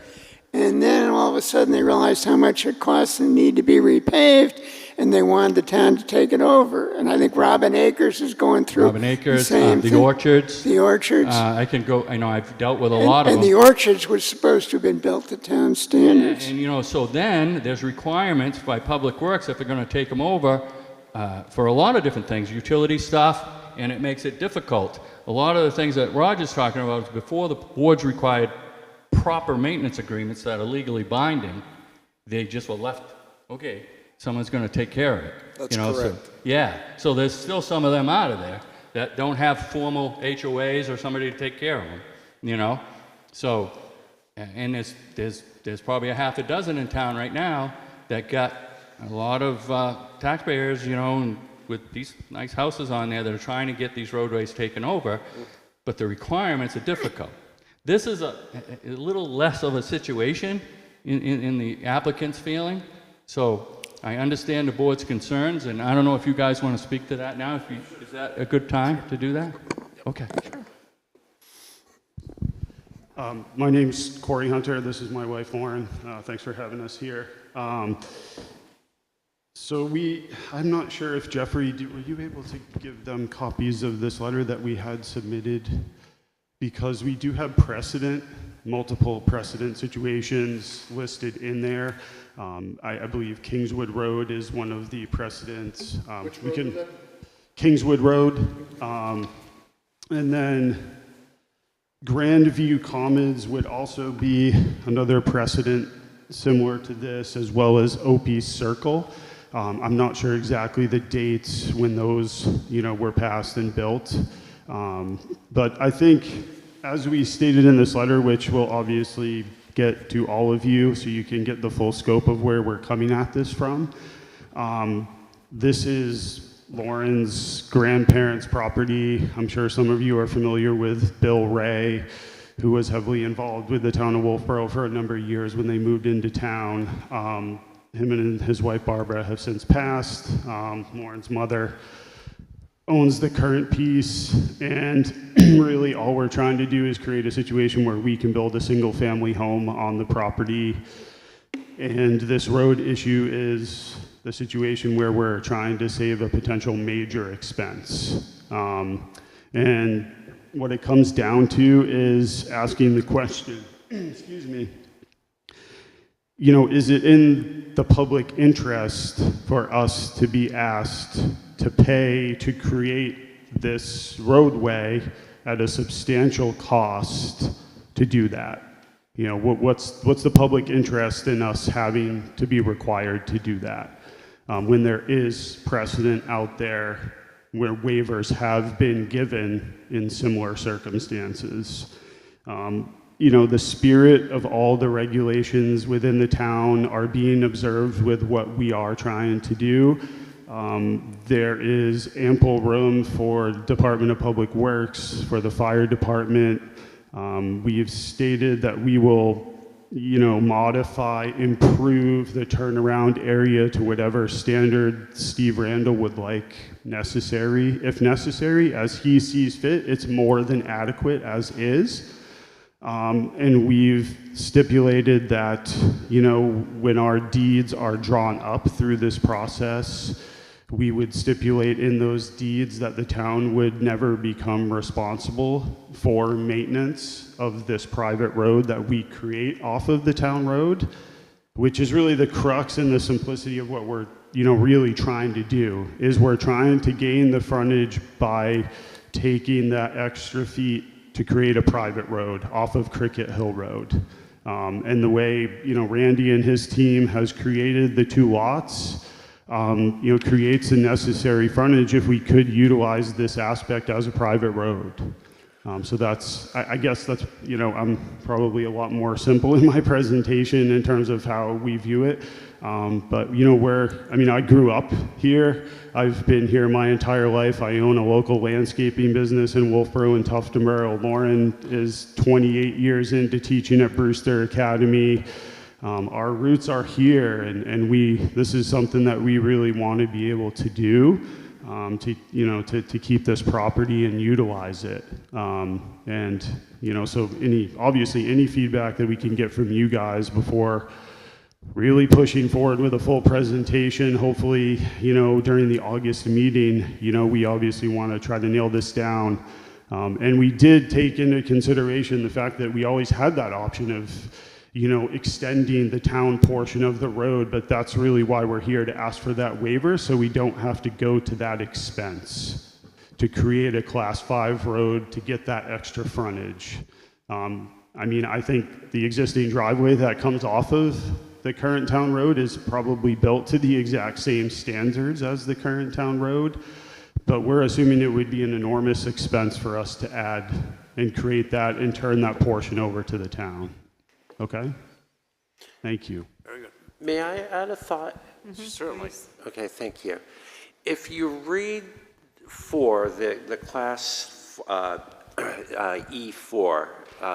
And then all of a sudden they realized how much it costs and need to be repaved, and they wanted the town to take it over. And I think Robin Acres is going through the same thing. Orchards. The orchards. I can go, I've dealt with a lot of them. And the orchards was supposed to have been built to town standards. And so then there's requirements by Public Works if they're going to take them over for a lot of different things, utility stuff, and it makes it difficult. A lot of the things that Roger's talking about is before the boards required proper maintenance agreements that are legally binding, they just were left, okay, someone's going to take care of it. That's correct. So there's still some of them out of there that don't have formal HOAs or somebody to take care of them, So, and there's probably a half a dozen in town right now that got a lot of taxpayers, and with these nice houses on there that are trying to get these roadways taken over, but the requirements are difficult. This is a little less of a situation in the applicant's feeling, so I understand the board's concerns, and I don't know if you guys want to speak to that now. Is that a good time to do that? Okay. My name's Corey Hunter. This is my wife, Lauren. Thanks for having us here. I'm not sure if Jeffrey, were you able to give them copies of this letter that we had submitted? Because we do have multiple precedent situations listed in there. I believe Kingswood Road is one of the precedents. Which road is that? Kingswood Road. And then Grandview Commons would also be another precedent similar to this, as well as Opie Circle. I'm not sure exactly the dates when those, were passed and built. But I think, as we stated in this letter, which will obviously get to all of you so you can get the full scope of where we're coming at this from, this is Lauren's grandparents' property. I'm sure some of you are familiar with Bill Ray, who was heavily involved with the town of Wolfeboro for a number of years when they moved into town. Him and his wife Barbara have since passed. Lauren's mother owns the current piece, and really all we're trying to do is create a situation where we can build a single-family home on the property. And this road issue is the situation where we're trying to save a potential major expense. And what it comes down to is asking the question, excuse me, is it in the public interest for us to be asked to pay to create this roadway at a substantial cost to do that? What's the public interest in us having to be required to do that? When there is precedent out there where waivers have been given in similar circumstances. The spirit of all the regulations within the town are being observed with what we are trying to do. There is ample room for Department of Public Works, for the fire department. We've stated that we will modify, improve the turnaround area to whatever standard Steve Randall would like necessary. If necessary, as he sees fit, it's more than adequate as is. And we've stipulated that, when our deeds are drawn up through this process, we would stipulate in those deeds that the town would never become responsible for maintenance of this private road that we create off of the town road, which is really the crux and the simplicity of what we're, really trying to do, is we're trying to gain the frontage by taking that extra feet to create a private road off of Cricket Hill Road. And the way, Randy and his team has created the two lots, creates the necessary frontage if we could utilize this aspect as a private road. So that's, I guess that's, I'm probably a lot more simple in my presentation in terms of how we view it. But, I grew up here. I've been here my entire life. I own a local landscaping business in Wolfeboro and Tuftonboro. Lauren is 28 years into teaching at Brewster Academy. Our roots are here, and this is something that we really want to be able to do, to keep this property and utilize it. So any feedback that we can get from you guys before really pushing forward with a full presentation, hopefully, during the August meeting, we obviously want to try to nail this down. And we did take into consideration the fact that we always had that option of extending the town portion of the road, but that's really why we're here, to ask for that waiver, so we don't have to go to that expense to create a Class 5 road to get that extra frontage. I think the existing driveway that comes off of the current town road is probably built to the exact same standards as the current town road, but we're assuming it would be an enormous expense for us to add and create that and turn that portion over to the town. Okay? Thank you. Very good. May I add a thought? Certainly. Okay, thank you. If you read for the class E4,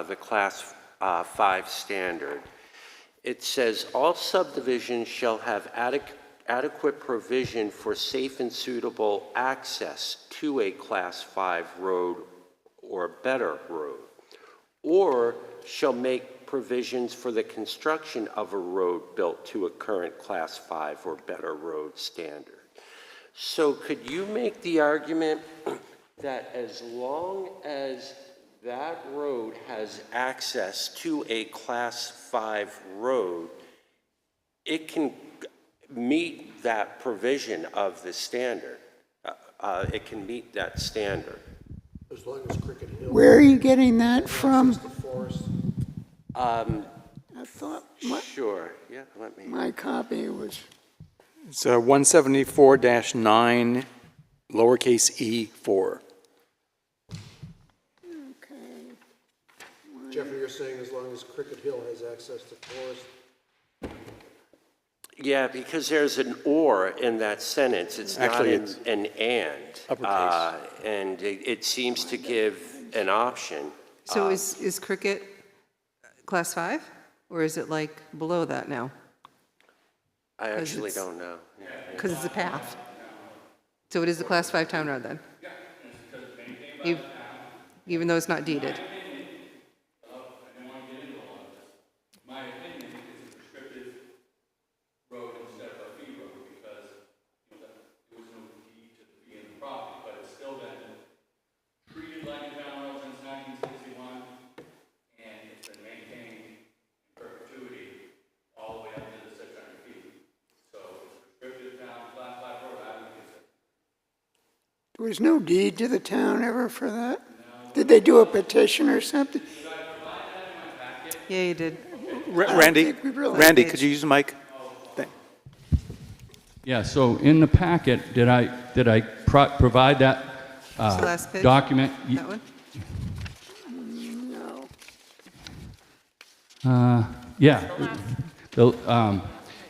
the class 5 standard, it says all subdivisions shall have adequate provision for safe and suitable access to a class 5 road or better road, or shall make provisions for the construction of a road built to a current class 5 or better road standard. So could you make the argument that as long as that road has access to a class 5 road, it can meet that provision of the standard? It can meet that standard. As long as Cricket Hill. Where are you getting that from? The forest. I thought Sure, yeah, let me. my copy was, It's 174-9, lowercase e4. Jeffrey, you're saying as long as Cricket Hill has access to forest? Yeah, because there's an or in that sentence. It's Actually, not it's an and. uppercase. And it seems to give an option. So is Cricket Class 5? Or is it like below that now? I actually it's- don't know. Yeah. Because it's a path. So it is a Class 5 town road then? Even though it's not deeded? My opinion is a prescriptive road instead of a fee road because there was no deed to the fee in the property, but it's still been treated like a town road since 1961, and it's been maintained in perpetuity all the way up to the 600 feet. So it's a prescriptive town, Class 5 road, I would consider. There was no deed to the town ever for that? Did they do a petition or something? Yeah, you did. Randy, think we really- Randy, could you use the mic? Yeah, so in the packet, did I provide that It's the last page? document? That one? Yeah.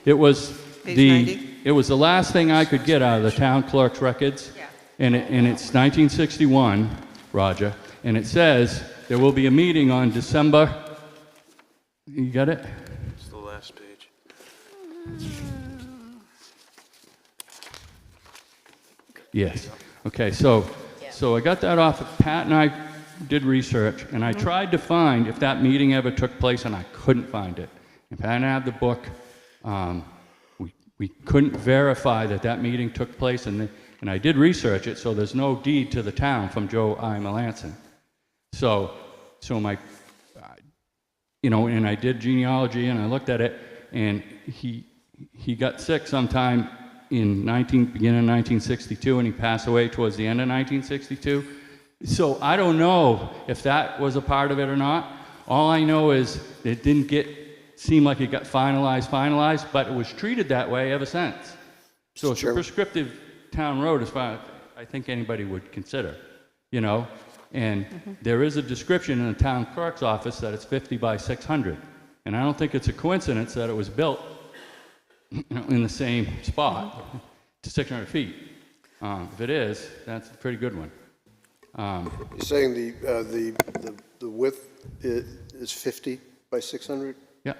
It was Page the 90? it was the last thing I could get out of the town clerk's records. And it's 1961, Roger, and it says there will be a meeting on December. You got it? It's the last page. Yes. Okay, so I got that off. Pat and I did research, and I tried to find if that meeting ever took place, and I couldn't find it. And Pat and I have the book. We couldn't verify that meeting took place, and I did research it, so there's no deed to the town from Joe I. Melanson. So my, and I did genealogy, and I looked at it, and he got sick sometime in beginning of 1962, and he passed away towards the end of 1962. So I don't know if that was a part of it or not. All I know is it didn't seem like it got finalized, but it was treated that way ever since. So it's a prescriptive town road as far as I think anybody would consider, and there is a description in the town clerk's office that it's 50 by 600, and I don't think it's a coincidence that it was built in the same spot to 600 feet. If it is, that's a pretty good one. You're saying the width is 50 by 600? Yeah.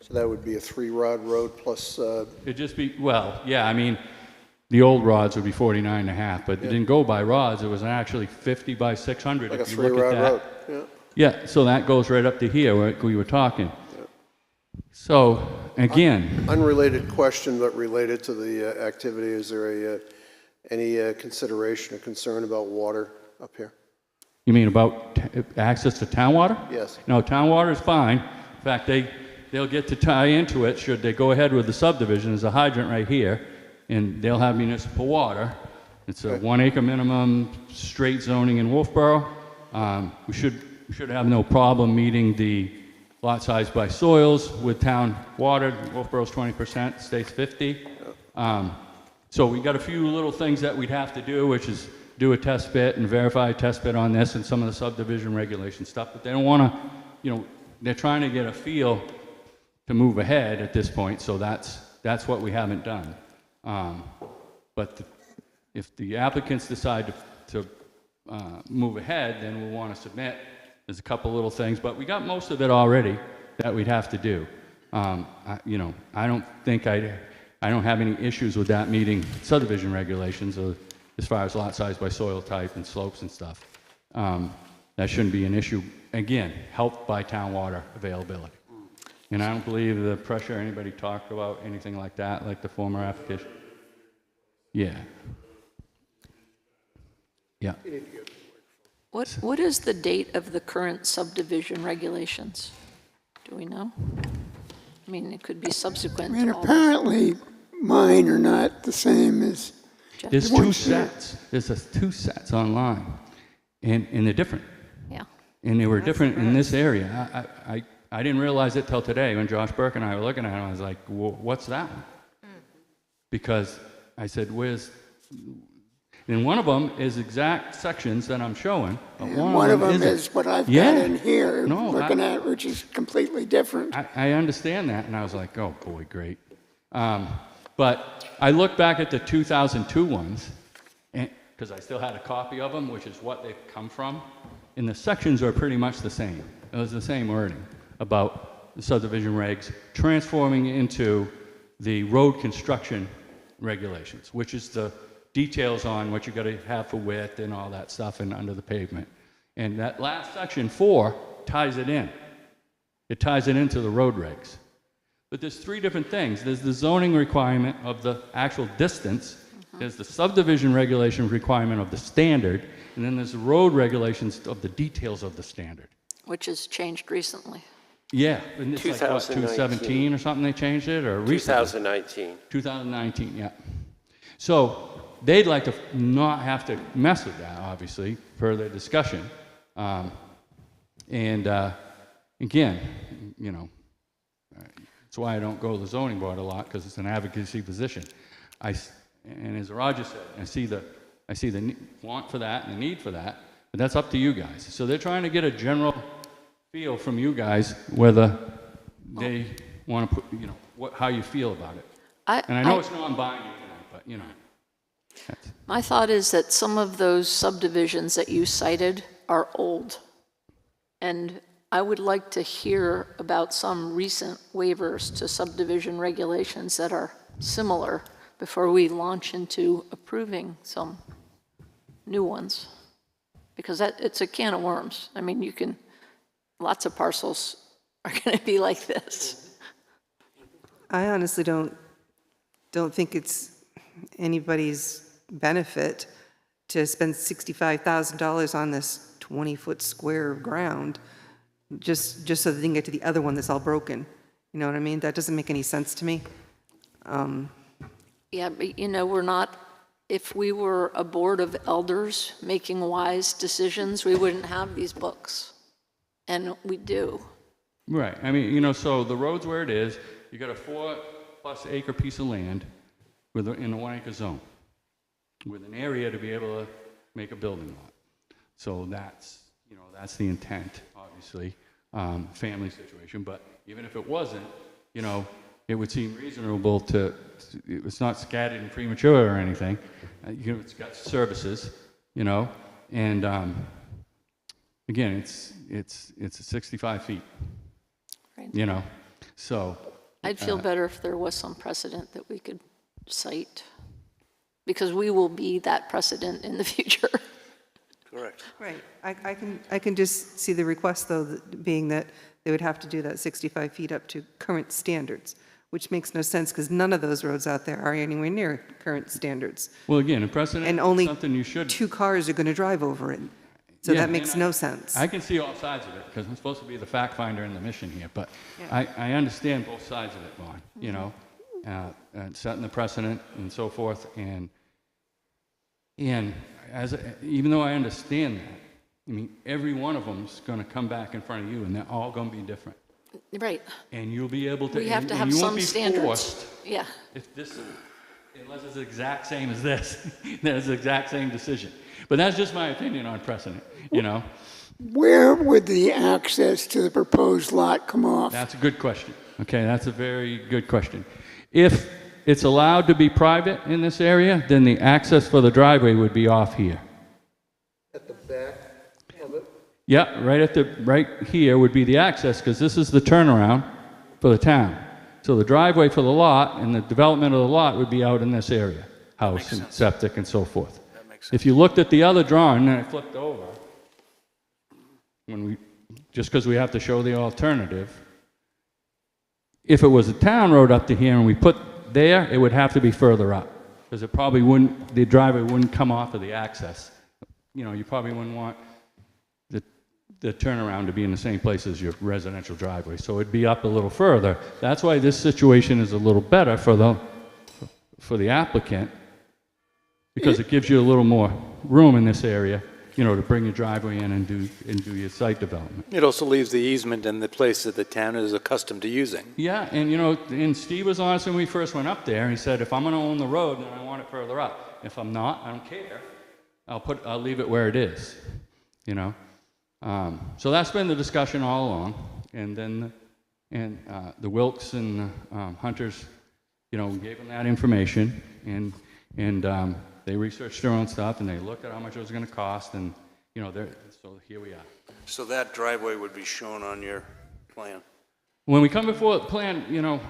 So that would be a 3-rod road plus, It'd just be, I mean, the old rods would be 49 and a half, but it didn't go by rods. It was actually 50 by 600. like a if you look at 3-rod that. road? Yeah. Yeah, so that goes right up to here where we were talking. So, again, Unrelated question, but related to the activity. Is there any consideration or concern about water up here? you mean about access to town water? Yes. No, town water is fine. In fact, they'll get to tie into it should they go ahead with the subdivision. There's a hydrant right here, and they'll have municipal water. It's a 1 acre minimum, straight zoning in Wolfeboro. We should have no problem meeting the lot size by soils with town water. Wolfeboro's 20%, state's 50. So we got a few little things that we'd have to do, which is do a test bit and verify a test bit on this and some of the subdivision regulation stuff. But they don't want to, they're trying to get a feel to move ahead at this point. So that's what we haven't done. But if the applicants decide to move ahead, then we'll want to submit. There's a couple little things, but we got most of it already that we'd have to do. I don't have any issues with that meeting subdivision regulations as far as lot size by soil type and slopes and stuff. That shouldn't be an issue. Again, helped by town water availability. And I don't believe the pressure anybody talked about anything like that, like the former application. Yeah. Yeah. What is the date of the current subdivision regulations? Do we know? I mean, it could be subsequent I mean, to all this. apparently mine are not the same as, There's two sets. There's two sets online, and they're different. Yeah. And they were different in this area. I didn't realize it till today when Josh Burke and I were looking at it. I was like, what's that one? because I said, where's, and one of them is exact sections that I'm showing. But One of them isn't. is what I've got Yeah. in here, No, looking at, which is completely different. I understand that, and I was like, oh boy, great. But I look back at the 2002 ones, because I still had a copy of them, which is what they've come from, and the sections are pretty much the same. It was the same wording about the subdivision regs transforming into the road construction regulations, which is the details on what you got to have for width and all that stuff and under the pavement. And that last section 4 ties it in. It ties it into the road regs. But there's 3 different things. There's the zoning requirement of the actual distance. There's the subdivision regulation requirement of the standard. And then there's the road regulations of the details of the standard. Which has changed recently. Yeah, and it's like, what, 2017 or something they changed it, or recently? 2019. 2019, yeah. So they'd like to not have to mess with that, obviously, per their discussion. Again, you know, that's why I don't go to the zoning board a lot, because it's an advocacy position. And as Roger said, I see the want for that and the need for that, but that's up to you guys. So they're trying to get a general feel from you guys whether they want to put, you know, how you feel about it. And I know it's non-binding tonight, but you know. My thought is that some of those subdivisions that you cited are old. And I would like to hear about some recent waivers to subdivision regulations that are similar before we launch into approving some new ones. Because it's a can of worms. I mean, lots of parcels are going to be like this. I honestly don't think it's anybody's benefit to spend $65,000 on this 20-foot square of ground just so they can get to the other one that's all broken. You know what I mean? That doesn't make any sense to me. Yeah, but you know, if we were a board of elders making wise decisions, we wouldn't have these books. And we do. Right. I mean, you know, so the road's where it is. You got a 4+ acre piece of land in a 1 acre zone with an area to be able to make a building lot. So that's the intent, obviously, family situation. But even if it wasn't, you know, it would seem reasonable it's not scattered and premature or anything. You know, it's got services, you know, and again, it's 65 feet, Right. you know, so. I'd feel better if there was some precedent that we could cite, because we will be that precedent in the future. Correct. Right. I can just see the request, though, being that they would have to do that 65 feet up to current standards, which makes no sense because none of those roads out there are anywhere near current standards. Well, again, a precedent And is only something you should. 2 cars are going to drive over it. So Yeah, that makes and no sense. I can see all sides of it, because I'm supposed to be the fact finder in the mission here, but Yeah. I understand both sides of it, Vaughn, you know, and setting the precedent and so forth, and even though I understand that, I mean, every one of them's going to come back in front of you, and they're all going to be different. Right. And you'll be able to. We have to and have you some won't be standards. forced Yeah. if this, unless it's the exact same as this, then it's the exact same decision. But that's just my opinion on precedent, you know. Where would the access to the proposed lot come off? That's a good question. Okay, that's a very good question. If it's allowed to be private in this area, then the access for the driveway would be off here. At the back of it? Yeah, right here would be the access, because this is the turnaround for the town. So the driveway for the lot and the development of the lot would be out in this area, house and septic and so forth. That makes sense. If you looked at the other drawing, and I flipped over, just because we have to show the alternative, if it was a town road up to here and we put there, it would have to be further up, because it probably wouldn't, the driveway wouldn't come off of the access. You know, you probably wouldn't want the turnaround to be in the same place as your residential driveway, so it'd be up a little further. That's why this situation is a little better for the applicant, because it gives you a little more room in this area to bring your driveway in and do your site development. It also leaves the easement in the place that the town is accustomed to using. Yeah, and and Steve was honest when we first went up there. He said, if I'm going to own the road, then I want it further up. If I'm not, I don't care. I'll leave it where it is. So that's been the discussion all along. And then the Wilkes and Hunters, gave them that information, and they researched their own stuff, and they looked at how much it was going to cost, and so here we are. So that driveway would be shown on your plan? When we come before the plan,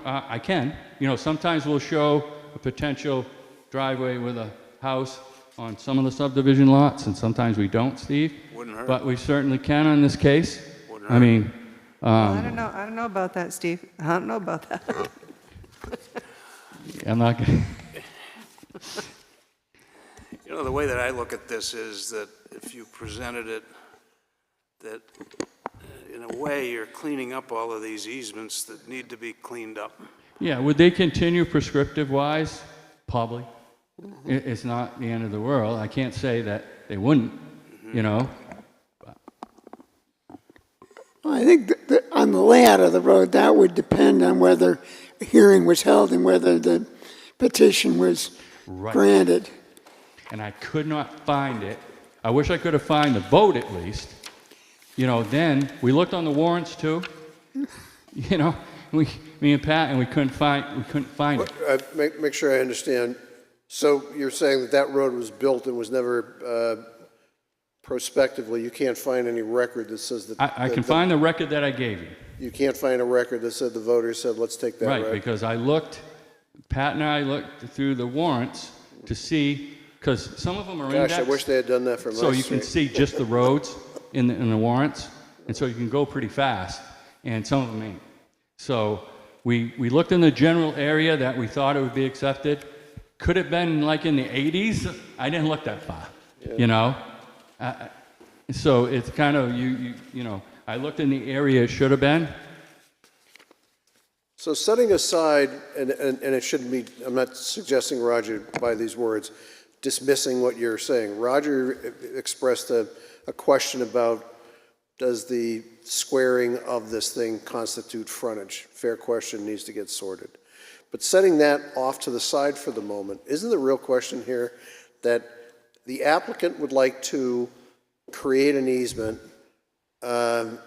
I can. Sometimes we'll show a potential driveway with a house on some of the subdivision lots, and sometimes we don't, Steve. Wouldn't hurt. But we certainly can on this case. Wouldn't I hurt. mean, I don't know about that, Steve. I don't know about that. I'm not going The way that I look at this is that if you presented it, that in a way you're cleaning up all of these easements that need to be cleaned up. Yeah, would they continue prescriptive-wise? Probably. It's not the end of the world. I can't say that they wouldn't, I think that on the layout of the road, that would depend on whether a hearing was held and whether the petition was Right. granted. And I could not find it. I wish I could have found the vote at least. Then we looked on the warrants too. Me and Pat, and we couldn't find it. Make sure I understand. So you're saying that road was built and was never prospectively, you can't find any record that says that... I can find the record that I gave you. You can't find a record that said the voters said, let's take that road? Right, because Pat and I looked through the warrants to see, because some of them are indexed. Gosh, I wish they had done that for my So you can street. see just the roads in the warrants, and so you can go pretty fast, and some of them ain't. So we looked in the general area that we thought it would be accepted. Could it have been like in the 80s? I didn't look that far, So it's kind of, I looked in the area it should have been. So setting aside, and it shouldn't be, I'm not suggesting, Roger, by these words, dismissing what you're saying. Roger expressed a question about, does the squaring of this thing constitute frontage? Fair question, needs to get sorted. But setting that off to the side for the moment, isn't the real question here that the applicant would like to create an easement on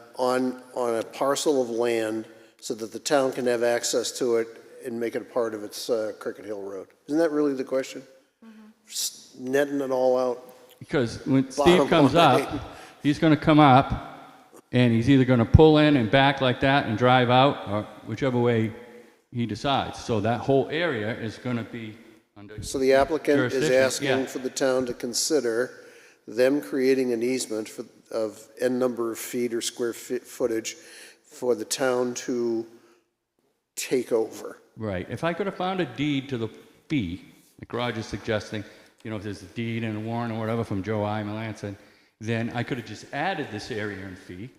a parcel of land so that the town can have access to it and make it a part of its Cricket Hill Road? Isn't that really the question? Just netting it all out? Because when Bottom Steve comes line. up, he's going to come up, and he's either going to pull in and back like that and drive out, or whichever way he decides. So that whole area is going to be under So the applicant is jurisdiction, asking yeah. for the town to consider them creating an easement of N number of feet or square footage for the town to take over. Right. If I could have found a deed to the fee, like Roger's suggesting, if there's a deed and a warrant or whatever from Joe I. Melanson, then I could have just added this area and fee,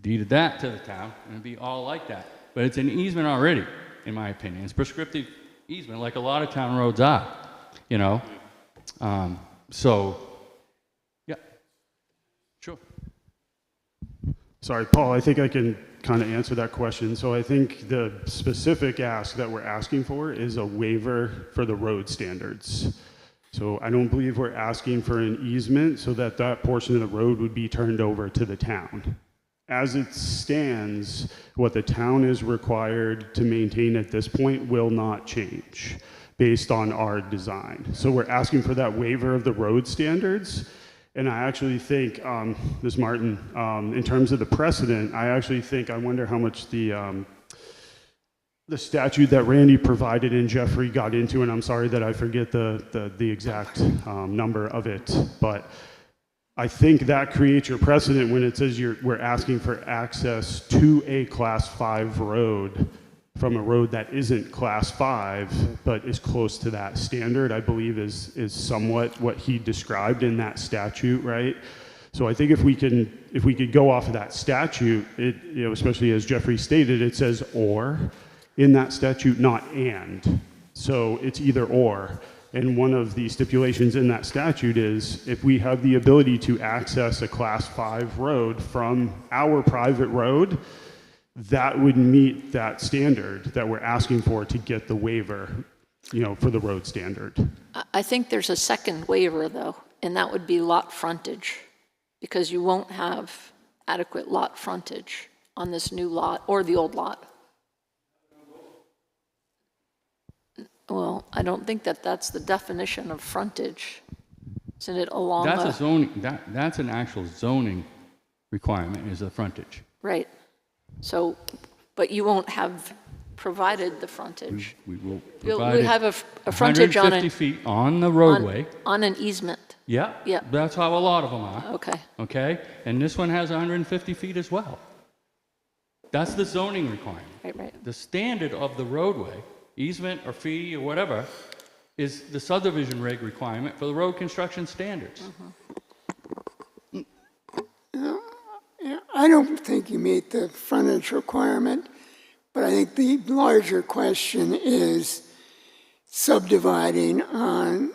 deeded that to the town, and it'd be all like that. But it's an easement already, in my opinion. It's prescriptive easement, like a lot of town roads are, So, yeah, sure. Sorry, Paul, I think I can kind of answer that question. So I think the specific ask that we're asking for is a waiver for the road standards. So I don't believe we're asking for an easement so that that portion of the road would be turned over to the town. As it stands, what the town is required to maintain at this point will not change based on our design. So we're asking for that waiver of the road standards. And I actually think, Ms. Martin, in terms of the precedent, I wonder how much the statute that Randy provided and Jeffrey got into, and I'm sorry that I forget the exact number of it, but I think that creates your precedent when it says we're asking for access to a Class 5 road from a road that isn't Class 5, but is close to that standard, I believe is somewhat what he described in that statute, right? So I think if we could go off of that statute, especially as Jeffrey stated, it says or in that statute, not and. So it's either or. And one of the stipulations in that statute is if we have the ability to access a Class 5 road from our private road, that would meet that standard that we're asking for to get the waiver, for the road standard. I think there's a second waiver, though, and that would be lot frontage, because you won't have adequate lot frontage on this new lot or the old lot. Well, I don't think that's the definition of frontage. Isn't it along That's a... a zoning, that's an actual zoning requirement, is the frontage. Right. So, but you won't have provided the frontage. We will You'll provide have a frontage on 150 an... feet on the roadway. On an easement. Yeah. Yeah. That's how a lot of them are. Okay. Okay? And this one has 150 feet as well. That's the zoning requirement. Right. The standard of the roadway, easement or fee or whatever, is the subdivision reg requirement for the road construction standards. I don't think you meet the frontage requirement, but I think the larger question is subdividing on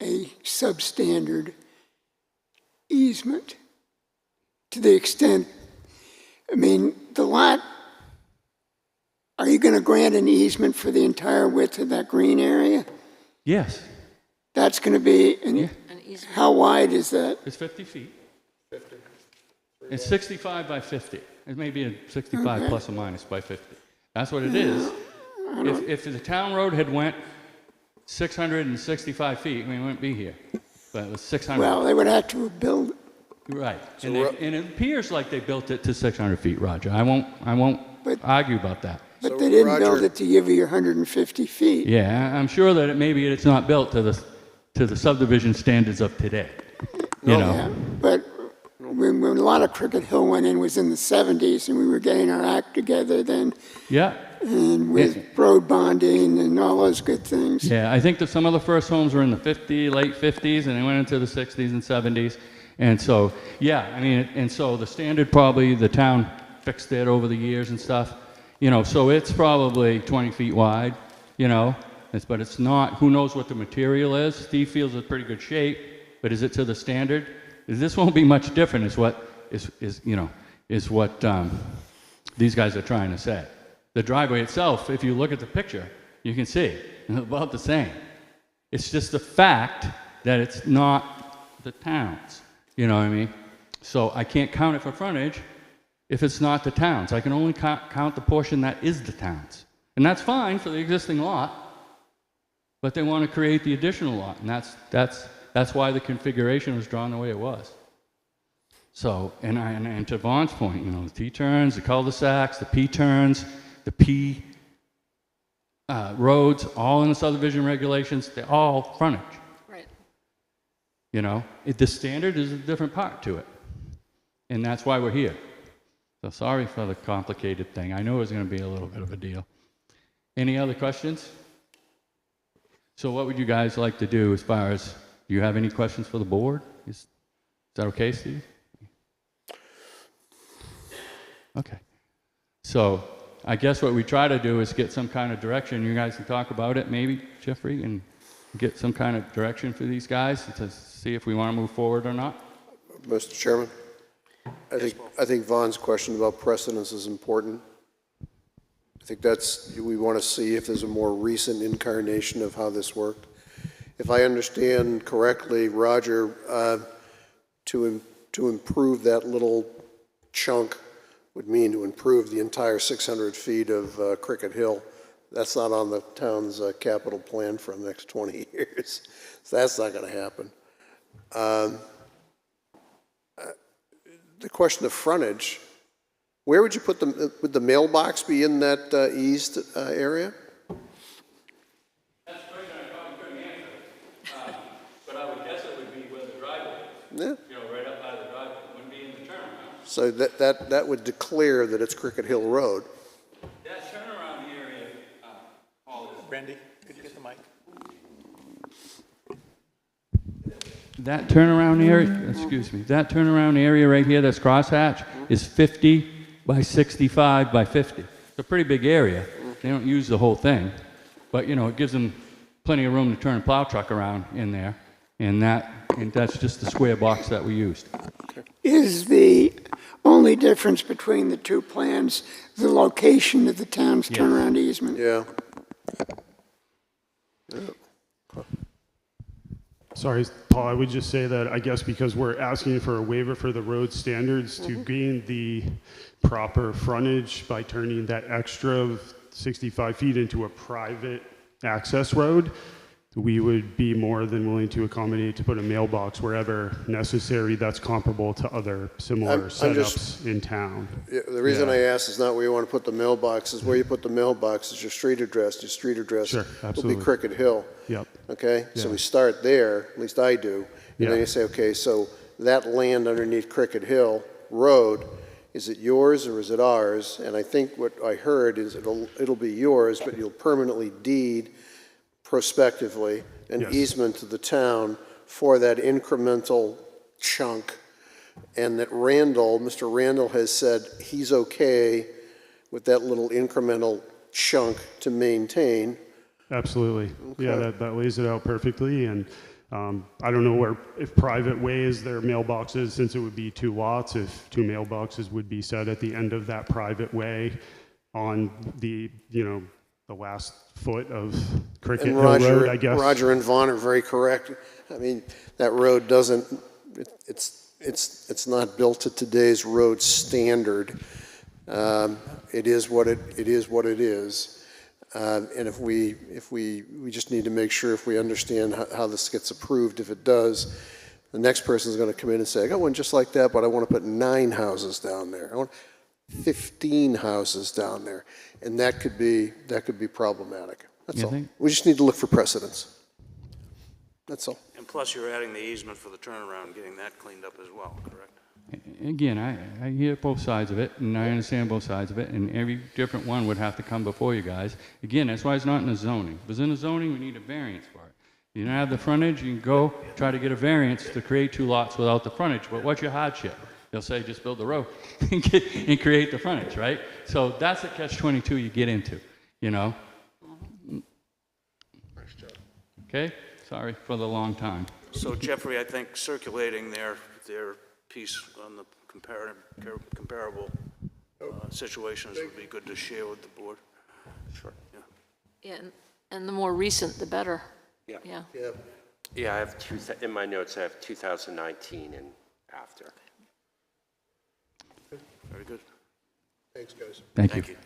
a substandard easement. To the extent, the lot, are you going to grant an easement for the entire width of that green area? Yes. That's going to be, An easement. how wide is that? It's 50 feet. It's 65 by 50. It may be a 65 plus or minus by 50. That's what it is. If the town road had went 665 feet, we wouldn't be here. But it was 600. Well, they would have to build, Right. And it appears like they built it to 600 feet, Roger. I won't But- argue about that. but So, they didn't build Roger- it to give you your 150 feet. Yeah, I'm sure that maybe it's not built to the subdivision standards of today. Yeah, but when a lot of Cricket Hill went in was in the 70s, and we were getting our act together then, Yeah. and with road bonding and all those good things. Yeah, I think that some of the first homes were in the late 50s, and they went into the 60s and 70s. And so, yeah, and so the standard probably, the town fixed it over the years and stuff. So it's probably 20 feet wide, but it's not, who knows what the material is. Steve feels it's pretty good shape, but is it to the standard? This won't be much different is what these guys are trying to say. The driveway itself, if you look at the picture, you can see it's about the same. It's just the fact that it's not the town's, you know what I mean? So I can't count it for frontage if it's not the town's. I can only count the portion that is the town's. And that's fine for the existing lot, but they want to create the additional lot, and that's why the configuration was drawn the way it was. So, and to Vaughn's point, the T-turns, the cul-de-sacs, the P-turns, the P roads, all in the subdivision regulations, they're all frontage. Right. The standard is a different part to it. And that's why we're here. So sorry for the complicated thing. I knew it was going to be a little bit of a deal. Any other questions? So what would you guys like to do as far as, do you have any questions for the board? Is that okay, Steve? Okay. So I guess what we try to do is get some kind of direction. You guys can talk about it, maybe, Jeffrey, and get some kind of direction for these guys to see if we want to move forward or not. Mr. Chairman, I think Vaughn's question about precedence is important. I think we want to see if there's a more recent incarnation of how this worked. If I understand correctly, Roger, to improve that little chunk would mean to improve the entire 600 feet of Cricket Hill. That's not on the town's capital plan for the next 20 years. So that's not going to happen. The question of frontage, where would you put would the mailbox be in that eased area? That's a question I probably couldn't answer, but I would guess it would be where the driveway is. Yeah. Right up by the driveway. It wouldn't be in the turnaround. So that would declare that it's Cricket Hill Road. That turnaround area, Paul, is... Randy, could you get the mic? That turnaround area right here, that's crosshatch, is 50 by 65 by 50. It's a pretty big area. They don't use the whole thing, but it gives them plenty of room to turn a plow truck around in there, and that's just the square box that we used. Is the only difference between the two plans the location of the town's turnaround easement? Yeah. Sorry, Paul, I would just say that I guess because we're asking for a waiver for the road standards to gain the proper frontage by turning that extra of 65 feet into a private access road, we would be more than willing to accommodate to put a mailbox wherever necessary that's comparable to other similar I'm setups just- in town. Yeah, the reason I asked is not where you want to put the mailbox, is where you put the mailbox is your street address. Your street address Sure, will absolutely. be Cricket Hill. Yep. Okay? So Yeah. we start there, at least I do, and Yeah. then you say, okay, so that land underneath Cricket Hill Road, is it yours or is it ours? And I think what I heard is it'll be yours, but you'll permanently deed prospectively an Yes. easement to the town for that incremental chunk, and that Mr. Randall has said he's okay with that little incremental chunk to maintain. Absolutely. Yeah, that lays it out perfectly. And I don't know if private ways, their mailboxes, since it would be two lots, if two mailboxes would be set at the end of that private way on the last foot of Cricket And Hill Road, I guess. Roger and Vaughn are very correct. I mean, that road doesn't, it's not built to today's road standard. It is what it is. And if we just need to make sure, if we understand how this gets approved, if it does, the next person's going to come in and say, I got one just like that, but I want to put 9 houses down there. I want 15 houses down there. And that could be problematic. That's You all. think? We just need to look for precedents. That's all. And plus, you're adding the easement for the turnaround, getting that cleaned up as well, correct? Again, I hear both sides of it, and I understand both sides of it, and every different one would have to come before you guys. Again, that's why it's not in the zoning. If it's in the zoning, we need a variance for it. You don't have the frontage, you can go try to get a variance to create 2 lots without the frontage, but what's your hardship? They'll say, just build the road and create the frontage, right? So that's the catch-22 you get into, Okay? Sorry for the long time. So Jeffrey, I think circulating their piece on the comparable situations would be good to share with the board. Sure. And the more recent, the better. Yeah. Yeah. Yeah, I have in my notes, I have 2019 and after. Very good. Thanks, guys. Thank you. Thank you.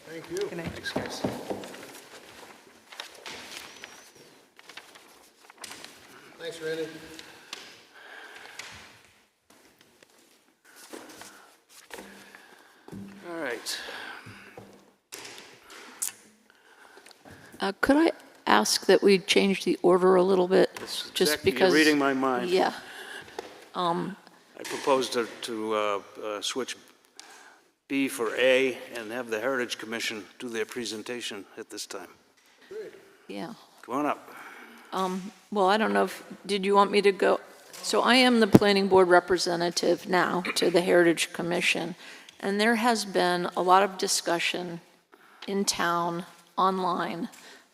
Thank you. Good night. Thanks, guys. Thanks, Randy. All right. Could I ask that we change the order a little bit? That's Just exactly- because. You're reading my mind. Yeah. I propose to switch B for A and have the Heritage Commission do their presentation at this time. Yeah. Come on up. Well, I don't know did you want me to go? So I am the planning board representative now to the Heritage Commission, and there has been a lot of discussion in town, online,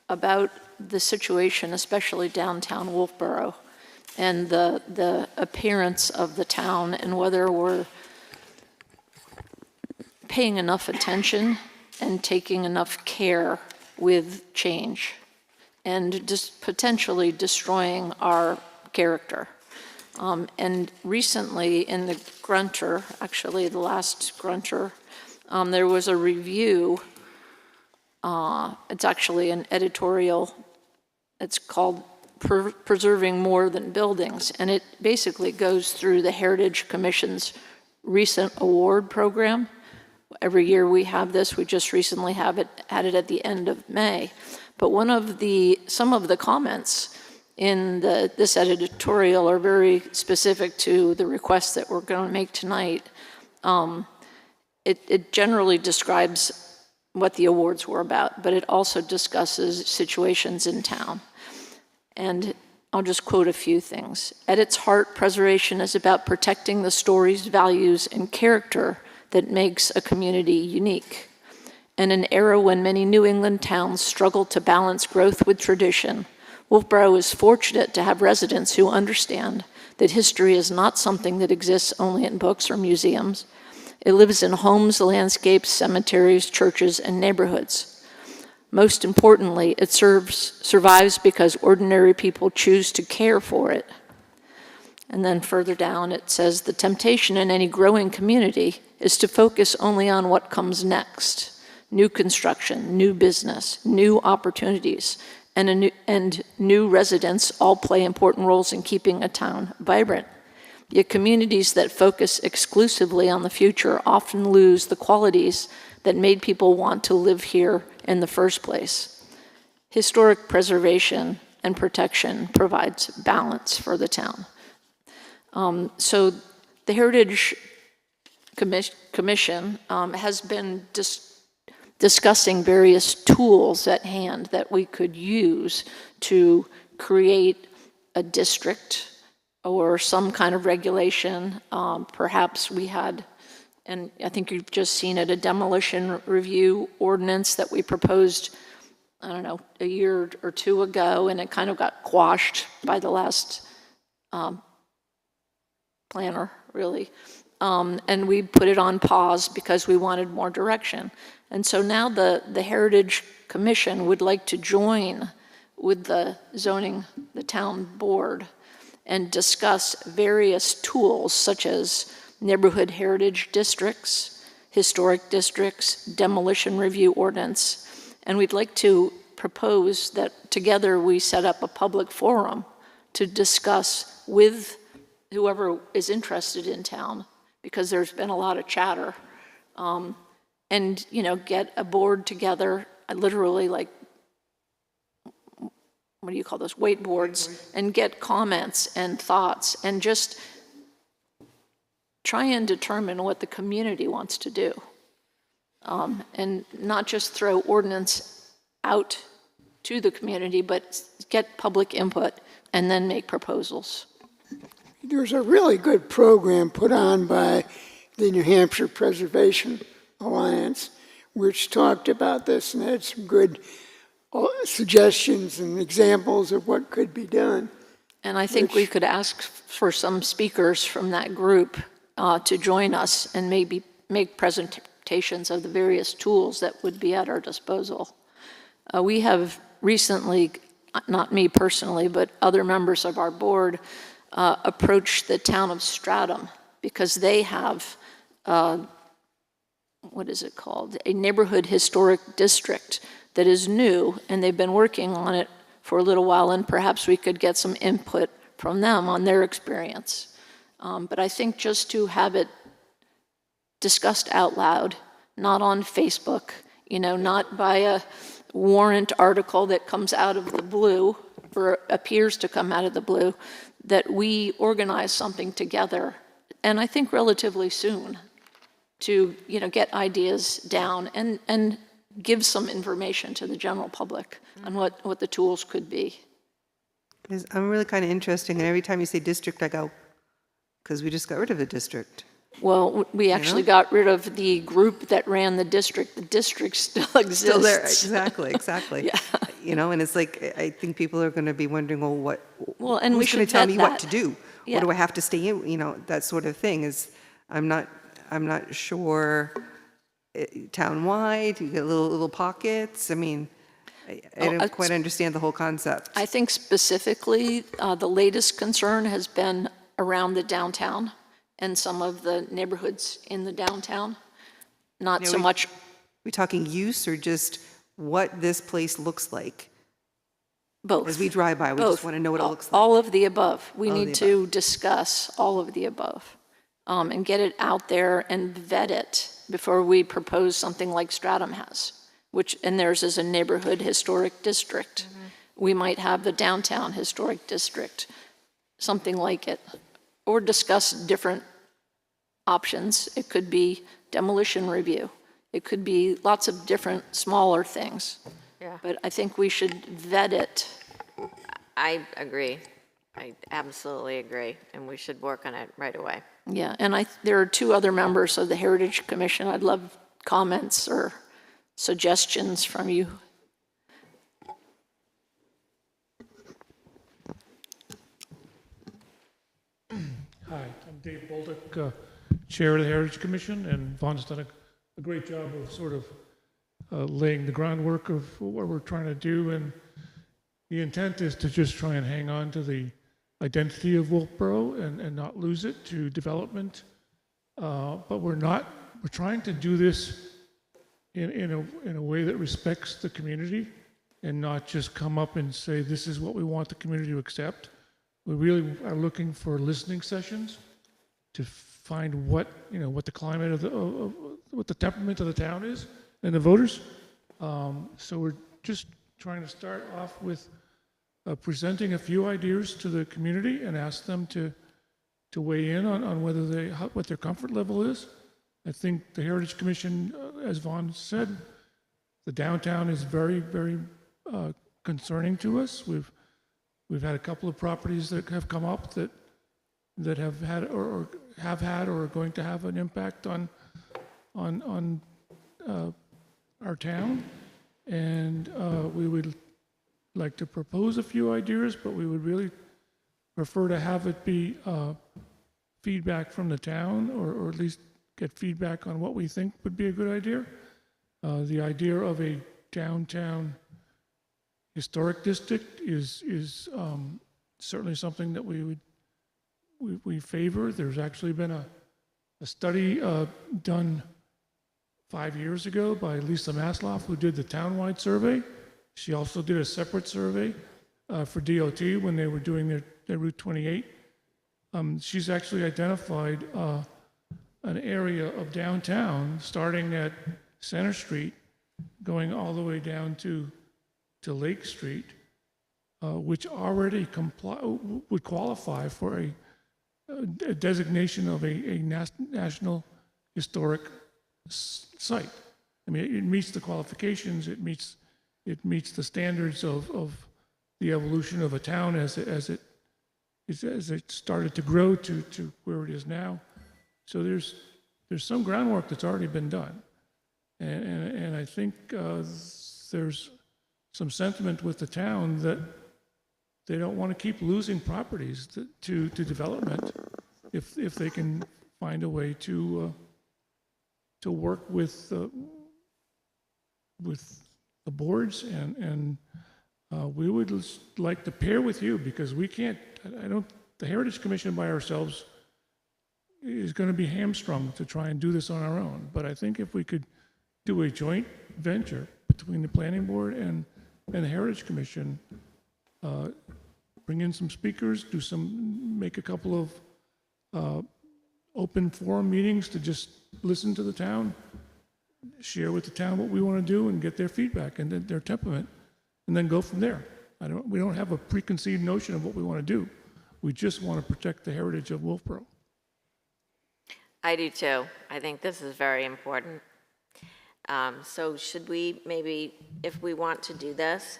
about the situation, especially downtown Wolfeboro, and the appearance of the town and whether we're paying enough attention and taking enough care with change and just potentially destroying our character. And recently in the Grunter, actually the last Grunter, there was a review. It's actually an editorial. It's called Preserving More Than Buildings. And it basically goes through the Heritage Commission's recent award program. Every year we have this. We just recently had it at the end of May. But some of the comments in this editorial are very specific to the request that we're going to make tonight. It generally describes what the awards were about, but it also discusses situations in town. And I'll just quote a few things. At its heart, preservation is about protecting the stories, values, and character that makes a community unique. In an era when many New England towns struggle to balance growth with tradition, Wolfeboro is fortunate to have residents who understand that history is not something that exists only in books or museums. It lives in homes, landscapes, cemeteries, churches, and neighborhoods. Most importantly, it survives because ordinary people choose to care for it. And then further down, it says, the temptation in any growing community is to focus only on what comes next. New construction, new business, new opportunities, and new residents all play important roles in keeping a town vibrant. Yet communities that focus exclusively on the future often lose the qualities that made people want to live here in the first place. Historic preservation and protection provides balance for the town. So the Heritage Commission has been discussing various tools at hand that we could use to create a district or some kind of regulation. Perhaps we had, and I think you've just seen it, a demolition review ordinance that we proposed, I don't know, a year or two ago, and it kind of got quashed by the last planner, really. And we put it on pause because we wanted more direction. And so now the Heritage Commission would like to join with the town board, and discuss various tools such as neighborhood heritage districts, historic districts, demolition review ordinance. And we'd like to propose that together we set up a public forum to discuss with whoever is interested in town, because there's been a lot of chatter, and get a board together, literally like, what do you call those, whiteboards, and get comments and thoughts, and just try and determine what the community wants to do, and not just throw ordinance out to the community, but get public input and then make proposals. There's a really good program put on by the New Hampshire Preservation Alliance, which talked about this and had some good suggestions and examples of what could be done. And I think we could ask for some speakers from that group to join us and maybe make presentations of the various tools that would be at our disposal. We have recently, not me personally, but other members of our board, approached the town of Stratham because they have, what is it called? A neighborhood historic district that is new, and they've been working on it for a little while, and perhaps we could get some input from them on their experience. But I think just to have it discussed out loud, not on Facebook, not by a warrant article that comes out of the blue, or appears to come out of the blue, that we organize something together, and I think relatively soon, to get ideas down and give some information to the general public on what the tools could be. I'm really kind of interested, and every time you say district, I go, because we just got rid of the district. Well, we actually got rid of the group that ran the district. The district still exists. Still there, exactly. Yeah. And it's like, I think people are going to be wondering, well, and we who's going should to tell vet me that. what to do? Yeah. What do I have to stay in? That sort of thing is, I'm not sure. Town-wide, you get little pockets. I mean, I don't quite understand the whole concept. I think specifically, the latest concern has been around the downtown and some of the neighborhoods in the downtown. Not so much. We talking use or just what this place looks like? Both. As we drive by, we just want to know what it looks like. All of the above. We need to discuss all of the above, and get it out there and vet it before we propose something like Stratham has, and theirs is a neighborhood historic district. Mm-hmm. We might have the downtown historic district, something like it, or discuss different options. It could be demolition review. It could be lots of different smaller things. Yeah. But I think we should vet it. I agree. I absolutely agree, and we should work on it right away. Yeah, and there are 2 other members of the Heritage Commission. I'd love comments or suggestions from you. Hi, I'm Dave Bolduc, Chair of the Heritage Commission, and Vaughn's done a great job of sort of laying the groundwork of what we're trying to do, and the intent is to just try and hang on to the identity of Wolfeboro and not lose it to development. But we're trying to do this in a way that respects the community and not just come up and say, this is what we want the community to accept. We really are looking for listening sessions to find what the climate of what the temperament of the town is and the voters. So we're just trying to start off with presenting a few ideas to the community and ask them to weigh in on whether what their comfort level is. I think the Heritage Commission, as Vaughn said, the downtown is very, very concerning to us. We've had a couple of properties that have come up that have had or are going to have an impact on our town, and we would like to propose a few ideas, but we would really prefer to have it be feedback from the town, or at least get feedback on what we think would be a good idea. The idea of a downtown historic district is certainly something that we favor. There's actually been a study done 5 years ago by Lisa Masloff, who did the townwide survey. She also did a separate survey for DOT when they were doing their Route 28. She's actually identified an area of downtown starting at Center Street, going all the way down to Lake Street, which already would qualify for a designation of a national historic site. I mean, it meets the qualifications. It meets the standards of the evolution of a town as it started to grow to where it is now. So there's some groundwork that's already been done, and I think there's some sentiment with the town that they don't want to keep losing properties to development if they can find a way to work with the boards, and we would like to pair with you, because we can't, the Heritage Commission by ourselves is going to be hamstrung to try and do this on our own. But I think if we could do a joint venture between the planning board and the Heritage Commission, bring in some speakers, make a couple of open forum meetings to just listen to the town, share with the town what we want to do and get their feedback and their temperament, and then go from there. We don't have a preconceived notion of what we want to do. We just want to protect the heritage of Wolfeboro. I do too. I think this is very important. So should we maybe, if we want to do this,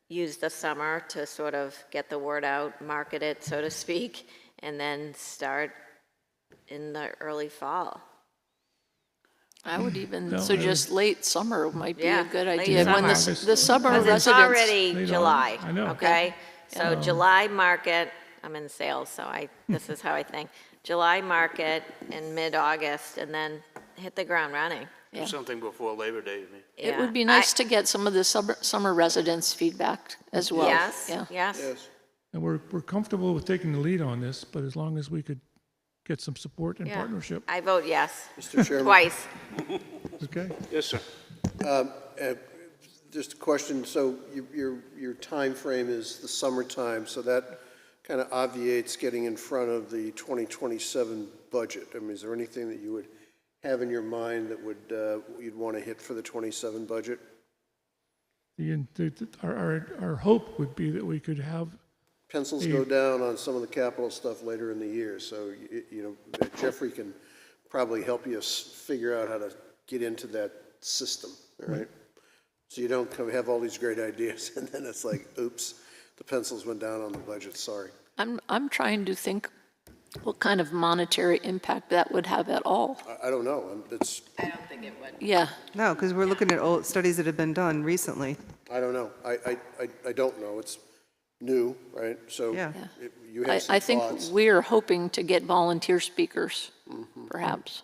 use the summer to sort of get the word out, market it, so to speak, and then start in the early fall? I would even suggest late summer might be a good late idea. When summer. the summer Because residents. it's already July, I know. okay? So July market, I'm in sales, so this is how I think. July market in mid-August, and then hit the ground running. Do something before Labor Day, you mean? It would be nice to get some of the summer residents' feedback as well. Yes, Yeah. yes. And we're comfortable with taking the lead on this, but as long as we could get some support and Yeah. partnership. I vote yes. Mr. Chairman? Twice. Okay? Yes, sir. Just a question, so your time frame is the summertime, so that kind of obviates getting in front of the 2027 budget. I mean, is there anything that you would have in your mind that you'd want to hit for the 27 budget? Our hope would be that we could have, Pencils go down on some of the capital stuff later in the year, so, Jeffrey can probably help you figure out how to get into that system, all right? So you don't have all these great ideas, and then it's like, oops, the pencils went down on the budget, sorry. I'm trying to think what kind of monetary impact that would have at all. I don't know, it's, I don't think it would. Yeah, No, because we're looking at old studies that have been done recently. I don't know. I don't know. It's new, right? So Yeah. you have some I think thoughts. we're hoping to get volunteer speakers, perhaps.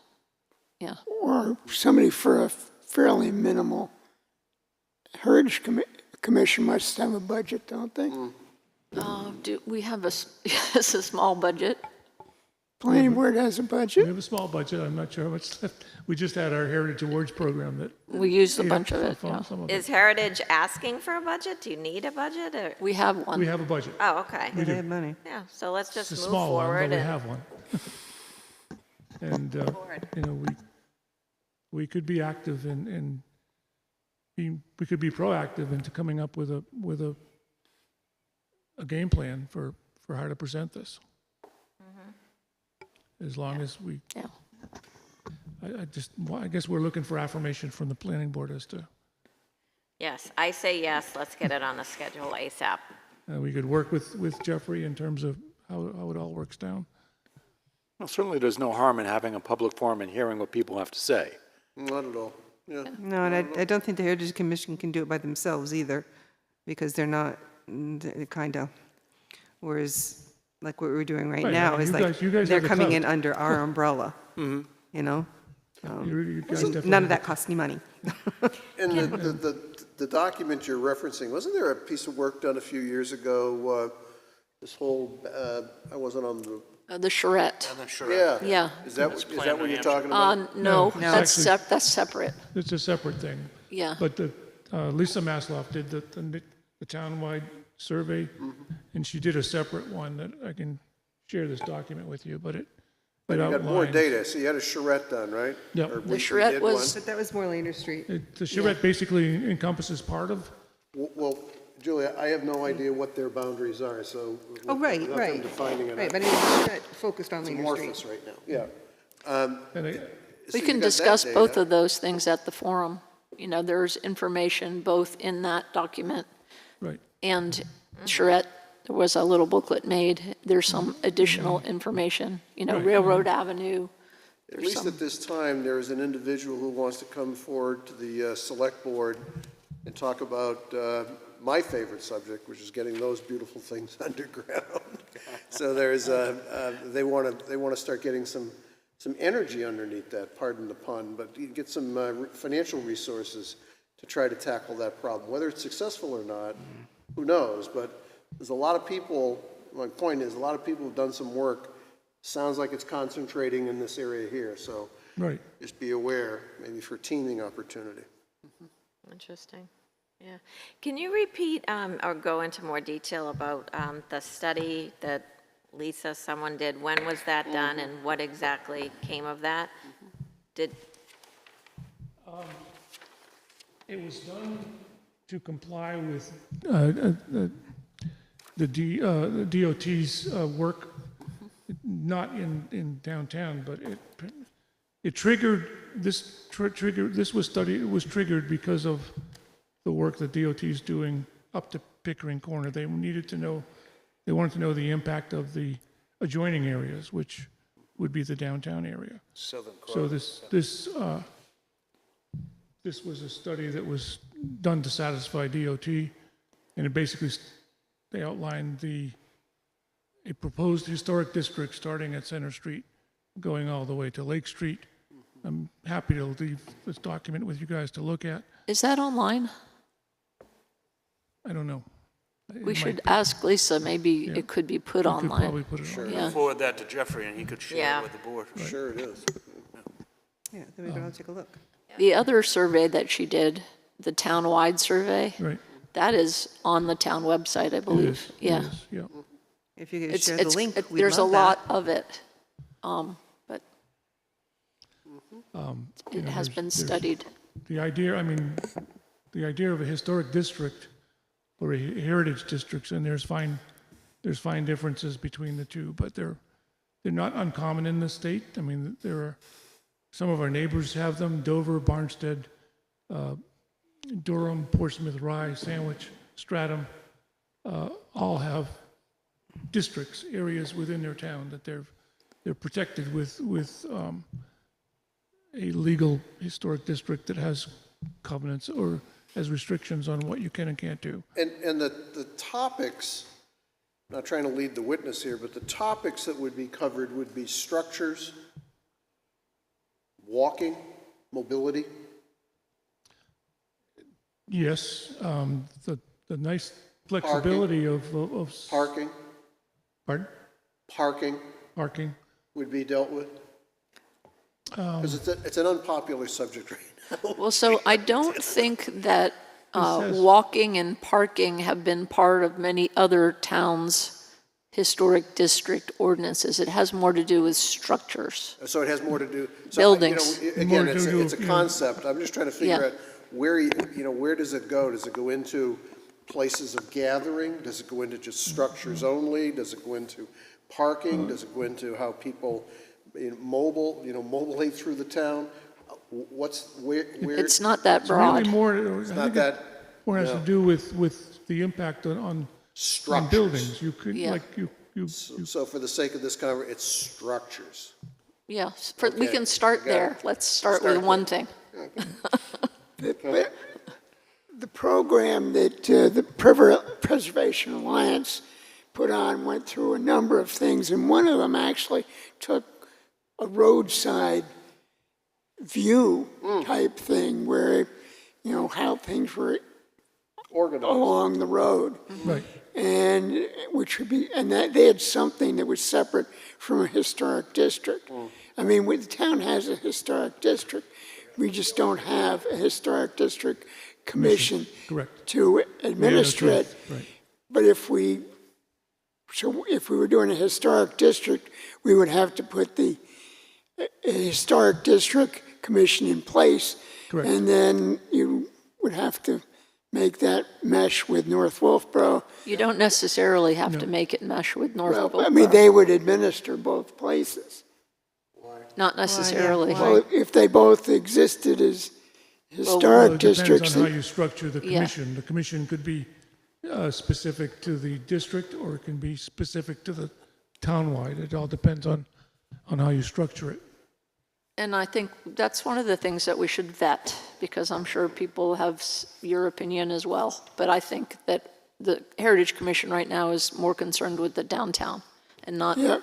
Yeah. Or somebody for a fairly minimal, Heritage Commission must have a budget, don't they? Do we have it's a small budget? Planning Board has a We budget? have a small budget, I'm not sure how much left. We just had our Heritage Awards program that. We used a ate bunch up of it, yeah. some of it. Is Heritage asking for a budget? Do you need a budget, or? We have one. We have a budget. Oh, okay. They have money. Yeah, so let's just It's a move small one, but forward we and, have one. And, you know, we could be active in we could be proactive into coming up with a game plan for how to present this. As long as we, Yeah. I guess we're looking for affirmation from the planning board as to, yes, I say yes, let's get it on the schedule ASAP. we could work with Jeffrey in terms of how it all works down. Well, certainly there's no harm in having a public forum and hearing what people have to say. Not at all. Yeah. No, and I don't think the Heritage Commission can do it by themselves either, because they're not, kind of, whereas, like what we're doing right Right, now I mean, is you like, guys- you guys they're have the coming in clout. under our umbrella, you know? You guys definitely- None of that costs any money. And the document you're referencing, wasn't there a piece of work done a few years ago? This whole, I wasn't on The charrette. yeah. Yeah. Is that what you're talking about? No, No, that's it's actually- that's separate. It's a separate thing. Yeah. But Lisa Masloff did the townwide survey, and she did a separate one that I can share this document with you, but it But you got more outlines- data, so you had a charrette done, right? Yep. Or The we charrette did was- But that was more Lander Street. The charrette basically encompasses part of, Well, Julia, I have no idea what their boundaries are, so. Oh, right, without them right. defining it, Right, but it's focused on it's Lander amorphous Street. right now, yeah. and I- So We you can got that discuss both data. of those things at the forum. You know, there's information both in that document right. and charrette. There was a little booklet made. There's some additional information, you know, Right. Railroad Avenue. At There's least some, at this time, there is an individual who wants to come forward to the select board and talk about my favorite subject, which is getting those beautiful things underground. So there's, they want to start getting some energy underneath that, pardon the pun, but you get some financial resources to try to tackle that problem. Whether it's successful or not, who knows? But there's a lot of people, my point is, a lot of people have done some work. Sounds like it's concentrating in this area here, so Right. just be aware, maybe for teaming opportunity. Interesting, yeah. Can you repeat or go into more detail about the study that Lisa, someone did? When was that done and what exactly came of that? Did, It was done to comply with the DOT's work, not in downtown, but it triggered, this was studied, it was triggered because of the work that DOT is doing up to Pickering Corner. They wanted to know the impact of the adjoining areas, which would be the downtown area. Southern So this was a study that was done to satisfy DOT, and it basically, they outlined a proposed historic district starting at Center Street, going all the way to Lake Street. I'm happy to leave this document with you guys to look at. is that online? I don't know. We should ask Lisa, maybe it could be put We could online. probably put it on. Yeah. Forward that to Jeffrey, and he could share Yeah. it with the board. Sure it is. Yeah, then we can all take a look. The other survey that she did, the town-wide survey, Right. that is on the town website, I It believe. is, it Yeah. is, yeah. If you could It's, share the it's, link, it- we'd there's a love lot that. of it. But You it know, has there's- been there's- studied. The idea, I mean, the idea of a historic district or a heritage districts, and there's fine differences between the two, but they're not uncommon in the state. I mean, there are, some of our neighbors have them, Dover, Barnstead, Durham, Portsmouth, Rye, Sandwich, Stratham, all have districts, areas within their town that they're protected with a legal historic district that has covenants or has restrictions on what you can and can't do. And the topics, not trying to lead the witness here, but the topics that would be covered would be structures, walking, mobility. Yes, the nice flexibility of Parking, pardon? Parking. would be dealt with? Because it's an unpopular subject right now. Well, so I don't think that walking and parking have been part of many other towns' historic district ordinances. It has more to do with structures. So it has more to do. Buildings. Again, More to it's do a with, concept. I'm just trying to figure Yeah. out where, where does it go? Does it go into places of gathering? Does it go into just structures only? Does it go into parking? Does it go into how people mobilate through the town? Where? It's not that Really broad. more, It's I not think that, it more has to do with the impact on structures. buildings. You could, Yeah. like, you So for the sake of this conversation, it's structures. Yeah, we Okay, can start got it. there. Let's start with Start one there. thing. The program that the Preservation Alliance put on went through a number of things, and one of them actually took a roadside view type thing where, how things were Organized. along the road. right. And which would be, and that they had something that was separate from a historic district. I mean, the town has a historic district. We just don't have a historic district commission Correct. to administer Yeah, it. that's right. But if we were doing a historic district, we would have to put a historic district commission in place. Correct. And then you would have to make that mesh with North Wolfeboro. You don't necessarily have to make it mesh with North Well, I Wolfeboro. mean, they would administer both places. Not necessarily. Well, if they both existed as Well, historic it districts, depends on how you structure the Yeah. commission. The commission could be specific to the district, or it can be specific to the townwide. It all depends on how you structure it. And I think that's one of the things that we should vet, because I'm sure people have your opinion as well. But I think that the Heritage Commission right now is more concerned with the downtown and not. yeah,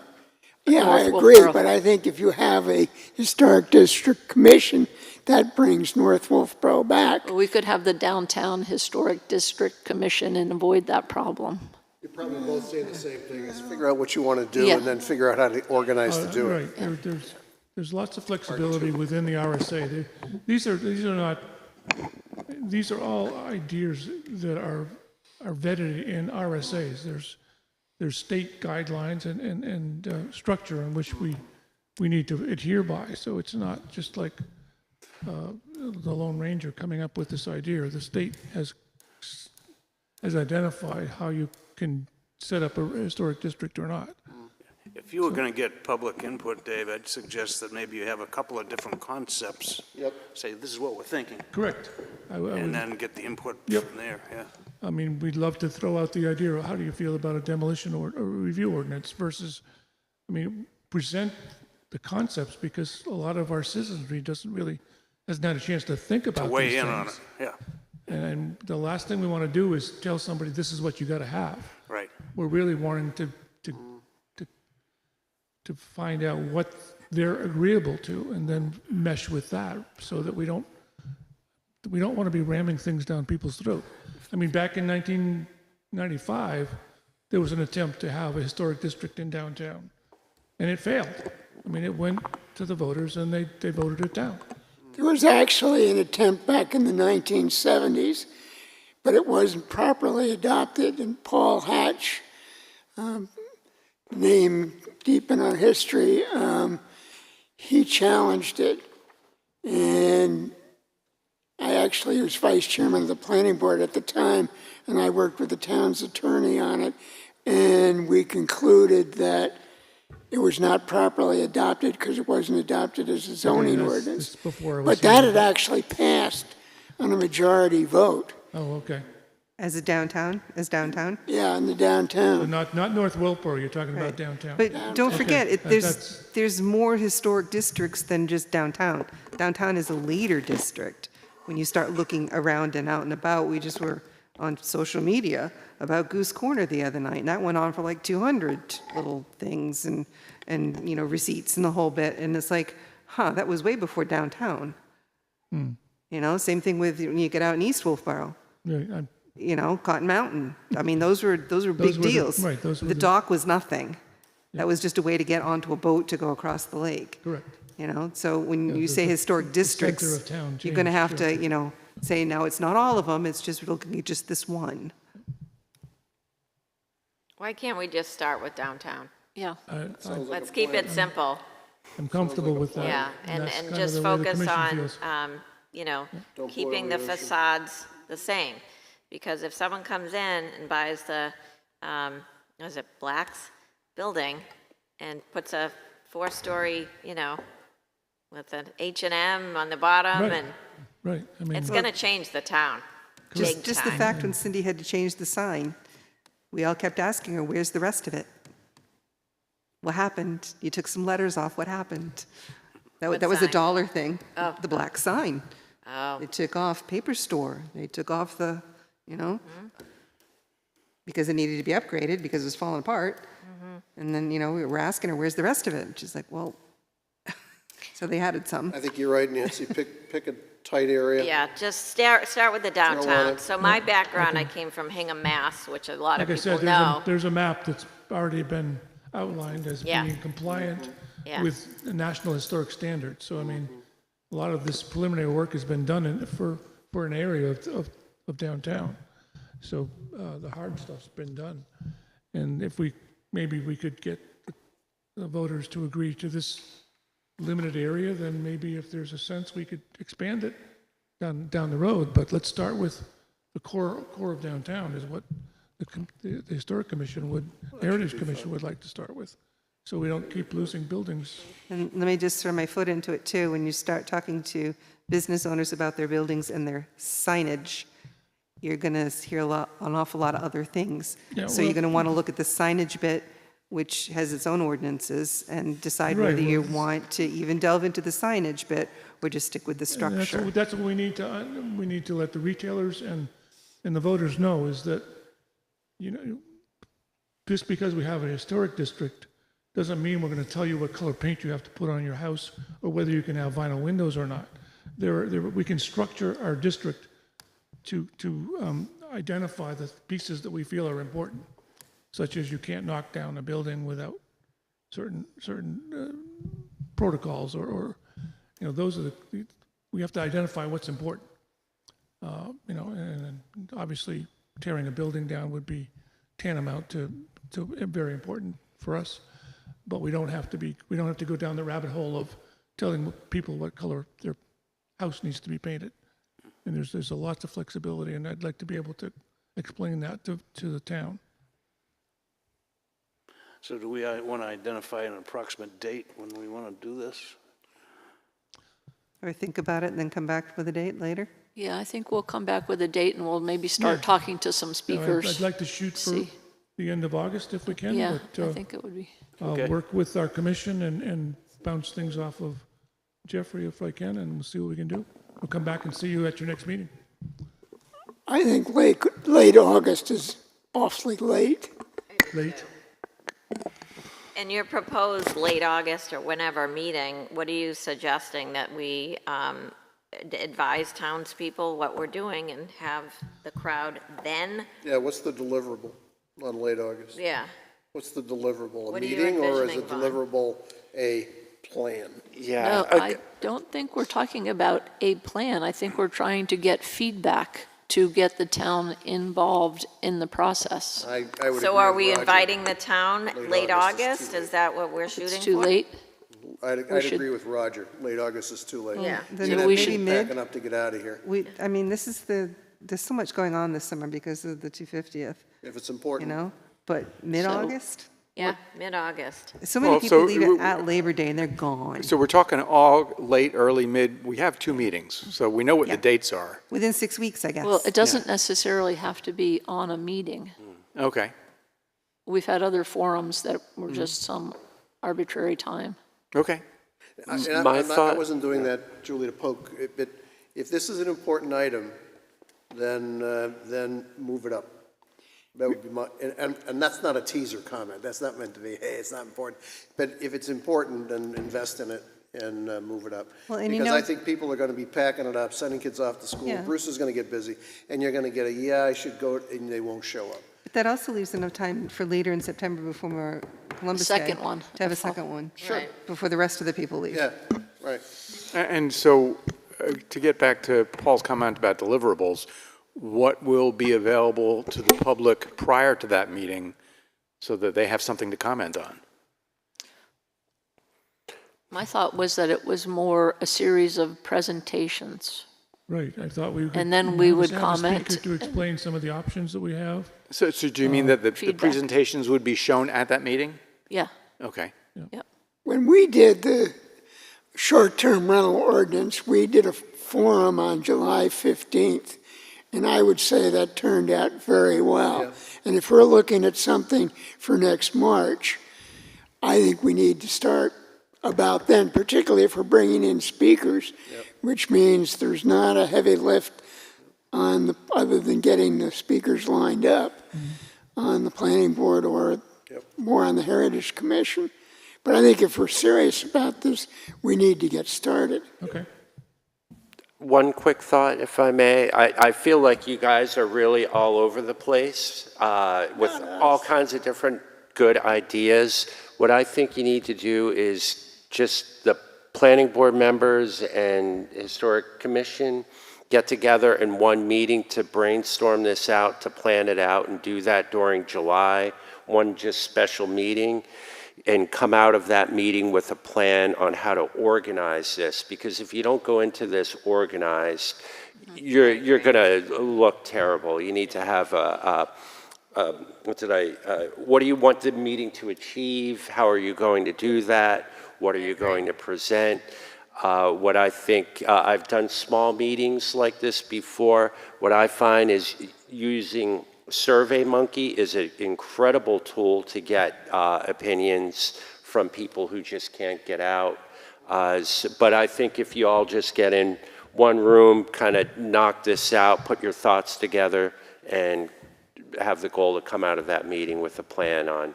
I North agree, Wolfeboro. but I think if you have a historic district commission, that brings North Wolfeboro back. We could have the Downtown Historic District Commission and avoid that problem. You're probably both saying the same thing, is figure out what you want to do Yeah. and then figure out how to organize to do it. Right. There's lots of flexibility within the RSA. These are all ideas that are vetted in RSAs. There's state guidelines and structure in which we need to adhere by. So it's not just like the Lone Ranger coming up with this idea. The state has identified how you can set up a historic district or not. If you were going to get public input, Dave, I'd suggest that maybe you have a couple of different concepts. Yep. Say, this is what we're thinking, Correct. and then get the input Yep. from there, yeah. I mean, we'd love to throw out the idea of how do you feel about a demolition or a review ordinance versus, present the concepts, because a lot of our citizenry hasn't had a chance to think about To these weigh in on it, things. yeah, And the last thing we want to do is tell somebody this is what you got to have. right. We're really wanting to find out what they're agreeable to and then mesh with that so that we don't want to be ramming things down people's throat. Back in 1995, there was an attempt to have a historic district in downtown, and it failed. It went to the voters and they voted it down. There was actually an attempt back in the 1970s, but it wasn't properly adopted, and Paul Hatch, name deep in our history, he challenged it, and I actually was vice chairman of the planning board at the time, and I worked with the town's attorney on it, and we concluded that it was not properly adopted because it wasn't adopted as a zoning Okay, ordinance. that's before I was But that here. had actually passed on a majority vote. Oh, okay. As downtown? Yeah, in the But downtown. not North Wolfeboro, you're talking about downtown. But don't forget, That's- there's more historic districts than just downtown. Downtown is a leader district. When you start looking around and out and about, we just were on social media about Goose Corner the other night, and that went on for like 200 little things and receipts and the whole bit, and it's like, that was way before downtown. Same thing with when you get out in East Wolfboro. Yeah, Cotton Mountain. I mean, those were big were the- deals. right, those were The the- dock was nothing. That was just a way to get onto a boat to go across the lake. correct. So when you say historic districts, center of town you're going to have changed, to, say, no, it's not all of them, it's just looking at just this one. Why can't we just start with downtown? Yeah. Let's keep it simple. I'm comfortable with that. Yeah, and that's kind of just the way the focus commission on, feels. keeping the facades the same. Because if someone comes in and buys the, Black's building and puts a 4-story, with an H&M on the bottom, Right. and Right, I mean, it's gonna change the town, big Just the time. fact when Cindy had to change the sign, we all kept asking her, where's the rest of it? What happened? You took some letters off, what happened? What That was a sign? dollar thing, Oh. the black sign. Oh, They took off paper store, they took off the, because it needed to be upgraded because it was falling apart. And then, we were asking her, where's the rest of it? And she's like, well, so they added some. I think you're right, Nancy, pick a tight area. yeah, just start with the downtown. it. So my background, I came from Hingham, Mass., which a lot of like I people said, know. there's a map that's already been outlined as Yeah. being compliant Yeah. with the National Historic Standards. So, I mean, a lot of this preliminary work has been done for an area of downtown. So the hard stuff's been done. And if maybe we could get the voters to agree to this limited area, then maybe if there's a sense we could expand it down the road. But let's start with the core of downtown is what the Historic Commission Heritage Commission would like to start with. So we don't keep losing buildings. And let me just throw my foot into it too. When you start talking to business owners about their buildings and their signage, you're going to hear an awful lot of other things. Yeah, So you're well- going to want to look at the signage bit, which has its own ordinances, and decide Right, whether you well- want to even delve into the signage bit or just stick with the structure. That's what we need to let the retailers and the voters know is that, just because we have a historic district doesn't mean we're going to tell you what color paint you have to put on your house or whether you can have vinyl windows or not. We can structure our district to identify the pieces that we feel are important, such as you can't knock down a building without certain protocols or those are we have to identify what's important. And obviously tearing a building down would be tantamount to very important for us. But we don't have to go down the rabbit hole of telling people what color their house needs to be painted. And there's a lots of flexibility, and I'd like to be able to explain that to the town. So do we want to identify an approximate date when we want to do this? Or think about it and then come back with a date later? Yeah, I think we'll come back with a date and we'll maybe start talking to some I'd speakers. like to shoot for See. the end of August if we can. Yeah, but, I think it would be. I'll Okay. work with our commission and bounce things off of Jeffrey if I can, and we'll see what we can do. We'll come back and see you at your next meeting. I think late August is awfully late. Late? In your proposed late August or whenever meeting, what are you suggesting that we advise townspeople what we're doing and have the crowd then? Yeah, what's the deliverable on late August? Yeah, What's the deliverable? A What are you meeting, or is envisioning, it Vaughn? deliverable a plan? Yeah. No, I don't think we're talking about a plan. I think we're trying to get feedback to get the town involved in the process. I would agree so are with we Roger. inviting the town late August is August? too Is that what we're shooting for? It's too late. I'd should- agree with Roger. Late August is too late. Yeah. Then You'd have maybe people mid? packing up to get out of here. I mean, there's so much going on this summer because of the 250th, If it's important. But mid-August? Yeah, mid-August. So many Well, people so leave it at Labor Day and they're gone. So we're talking all late, early, mid, we have 2 meetings, so we know what the Yeah. dates are. Within 6 weeks, I guess. Well, it doesn't necessarily have to be on a meeting. Okay, We've had other forums that were just some arbitrary time. okay. My I thought- wasn't doing that, Julie, to poke, but if this is an important item, then move it up. That would be my, and that's not a teaser comment, that's not meant to be, hey, it's not important. But if it's important, then invest in it and move it up. Well, and you Because know- I think people are gonna be packing it up, sending kids off to school, Yeah. Bruce is gonna get busy, and you're gonna get a, yeah, I should go, and they won't show up. But that also leaves enough time for later in September before our Columbus Day. Second one. To have a second one. Sure. Before the rest of the people leave. Yeah, right. And so, to get back to Paul's comment about deliverables, what will be available to the public prior to that meeting so that they have something to comment on? My thought was that it was more a series of presentations. Right, I thought we could. And then we have a- would have a comment speaker to explain some of the options that we have. So do you mean that the feedback. presentations would be shown at that meeting? Yeah, Okay. yeah. When we did the short-term rental ordinance, we did a forum on July 15th, and I would say that turned out very well. Yeah. And if we're looking at something for next March, I think we need to start about then, particularly if we're bringing in speakers, which means there's not a heavy lift on the, other than getting the speakers lined up on the planning board or more on the Heritage Commission. But I think if we're serious about this, we need to get started. Okay. One quick thought, if I may. I feel like you guys are really all over the place with all kinds of different good ideas. What I think you need to do is just the planning board members and historic commission get together in one meeting to brainstorm this out, to plan it out, and do that during July, one just special meeting, and come out of that meeting with a plan on how to organize this. Because if you don't go into this organized, you're going to look terrible. You need to have what do you want the meeting to achieve? How are you going to do that? What are you going to present? What I think, I've done small meetings like this before. What I find is using SurveyMonkey is an incredible tool to get opinions from people who just can't get out. But I think if you all just get in one room, kind of knock this out, put your thoughts together, and have the goal to come out of that meeting with a plan on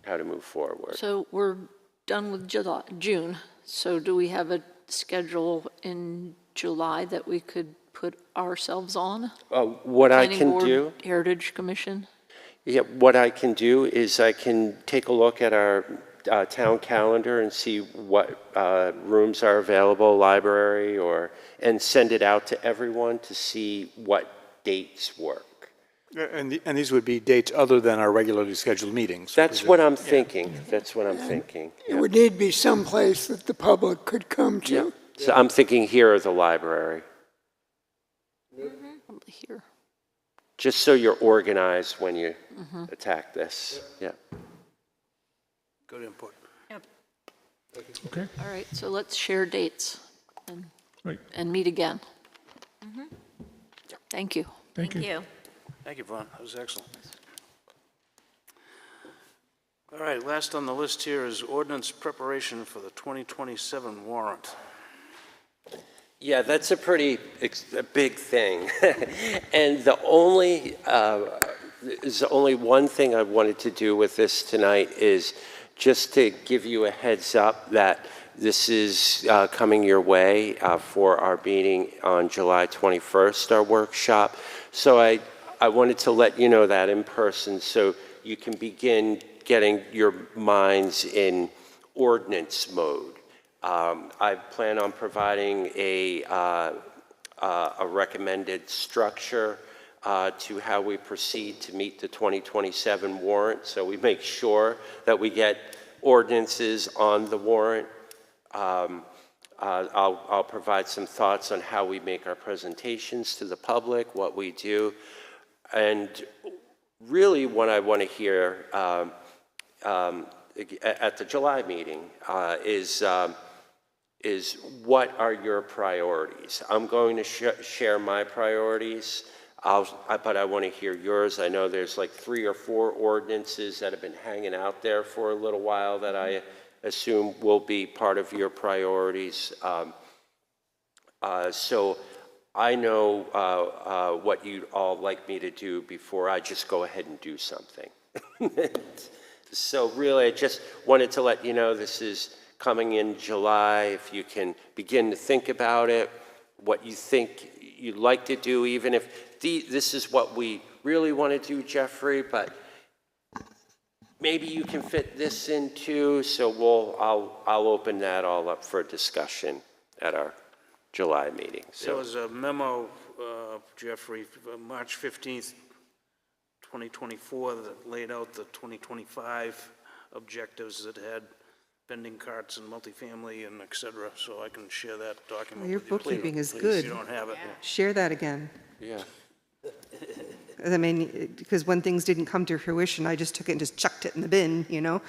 how to move forward. So we're done with June. So do we have a schedule in July that we could put ourselves on? What I Planning can Board, do, Heritage Commission? yeah, what I can do is I can take a look at our town calendar and see what rooms are available, library, and send it out to everyone to see what dates work. And these would be dates other than our regularly scheduled meetings? That's what I'm thinking. That's what I'm thinking. It would need to be someplace that the public could come to. Yeah. So I'm thinking here at the library, Probably here. just so you're organized when you attack this. Yeah. Good input. Okay, All right, so let's share dates right. and meet again. Thank you. Thank you. You. Thank you, Vaughn. That was excellent. All right, last on the list here is ordinance preparation for the 2027 warrant. Yeah, that's a a big thing. And there's only one thing I wanted to do with this tonight is just to give you a heads up that this is coming your way for our meeting on July 21st, our workshop. So I wanted to let you know that in person so you can begin getting your minds in ordinance mode. I plan on providing a recommended structure to how we proceed to meet the 2027 warrant, so we make sure that we get ordinances on the warrant. I'll provide some thoughts on how we make our presentations to the public, what we do, and really what I want to hear at the July meeting is what are your priorities? I'm going to share my priorities, but I want to hear yours. I know there's like 3 or 4 ordinances that have been hanging out there for a little while that I assume will be part of your priorities. So I know what you'd all like me to do before I just go ahead and do something. So really, I just wanted to let you know this is coming in July. If you can begin to think about it, what you think you'd like to do, even if this is what we really want to do, Jeffrey, but maybe you can fit this in too. So I'll open that all up for discussion at our July meeting. There was a memo, Jeffrey, March 15th, 2024, that laid out the 2025 objectives that had pending carts and multifamily and et cetera, so I can share that document Your with you. bookkeeping is Please, good. if you don't have it. Share that again. Yeah. I mean, because when things didn't come to fruition, I just took it and just chucked it in the bin, you know?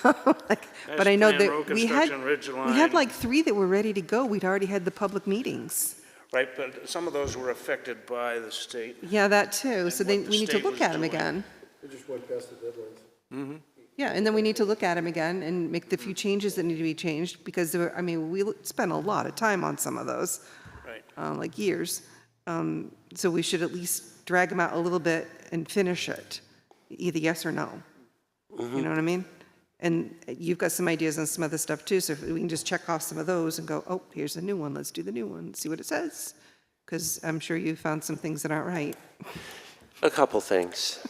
But I know Master plan, that road we had construction, ridge like line. 3 that were ready to go. We'd already had the public meetings. Right, but some of those were affected by the state. Yeah, that too. So what then the we need to state look was at them doing. again. They just went past the deadlines. Yeah, and then we need to look at them again and make the few changes that need to be changed, because there were, I mean, we spent a lot of time on some of those. Right. Like years. So we should at least drag them out a little bit and finish it, either yes or no. You know what I mean? And you've got some ideas on some other stuff too, so if we can just check off some of those and go, oh, here's a new one, let's do the new one, see what it says. Because I'm sure you found some things that aren't right. A couple things.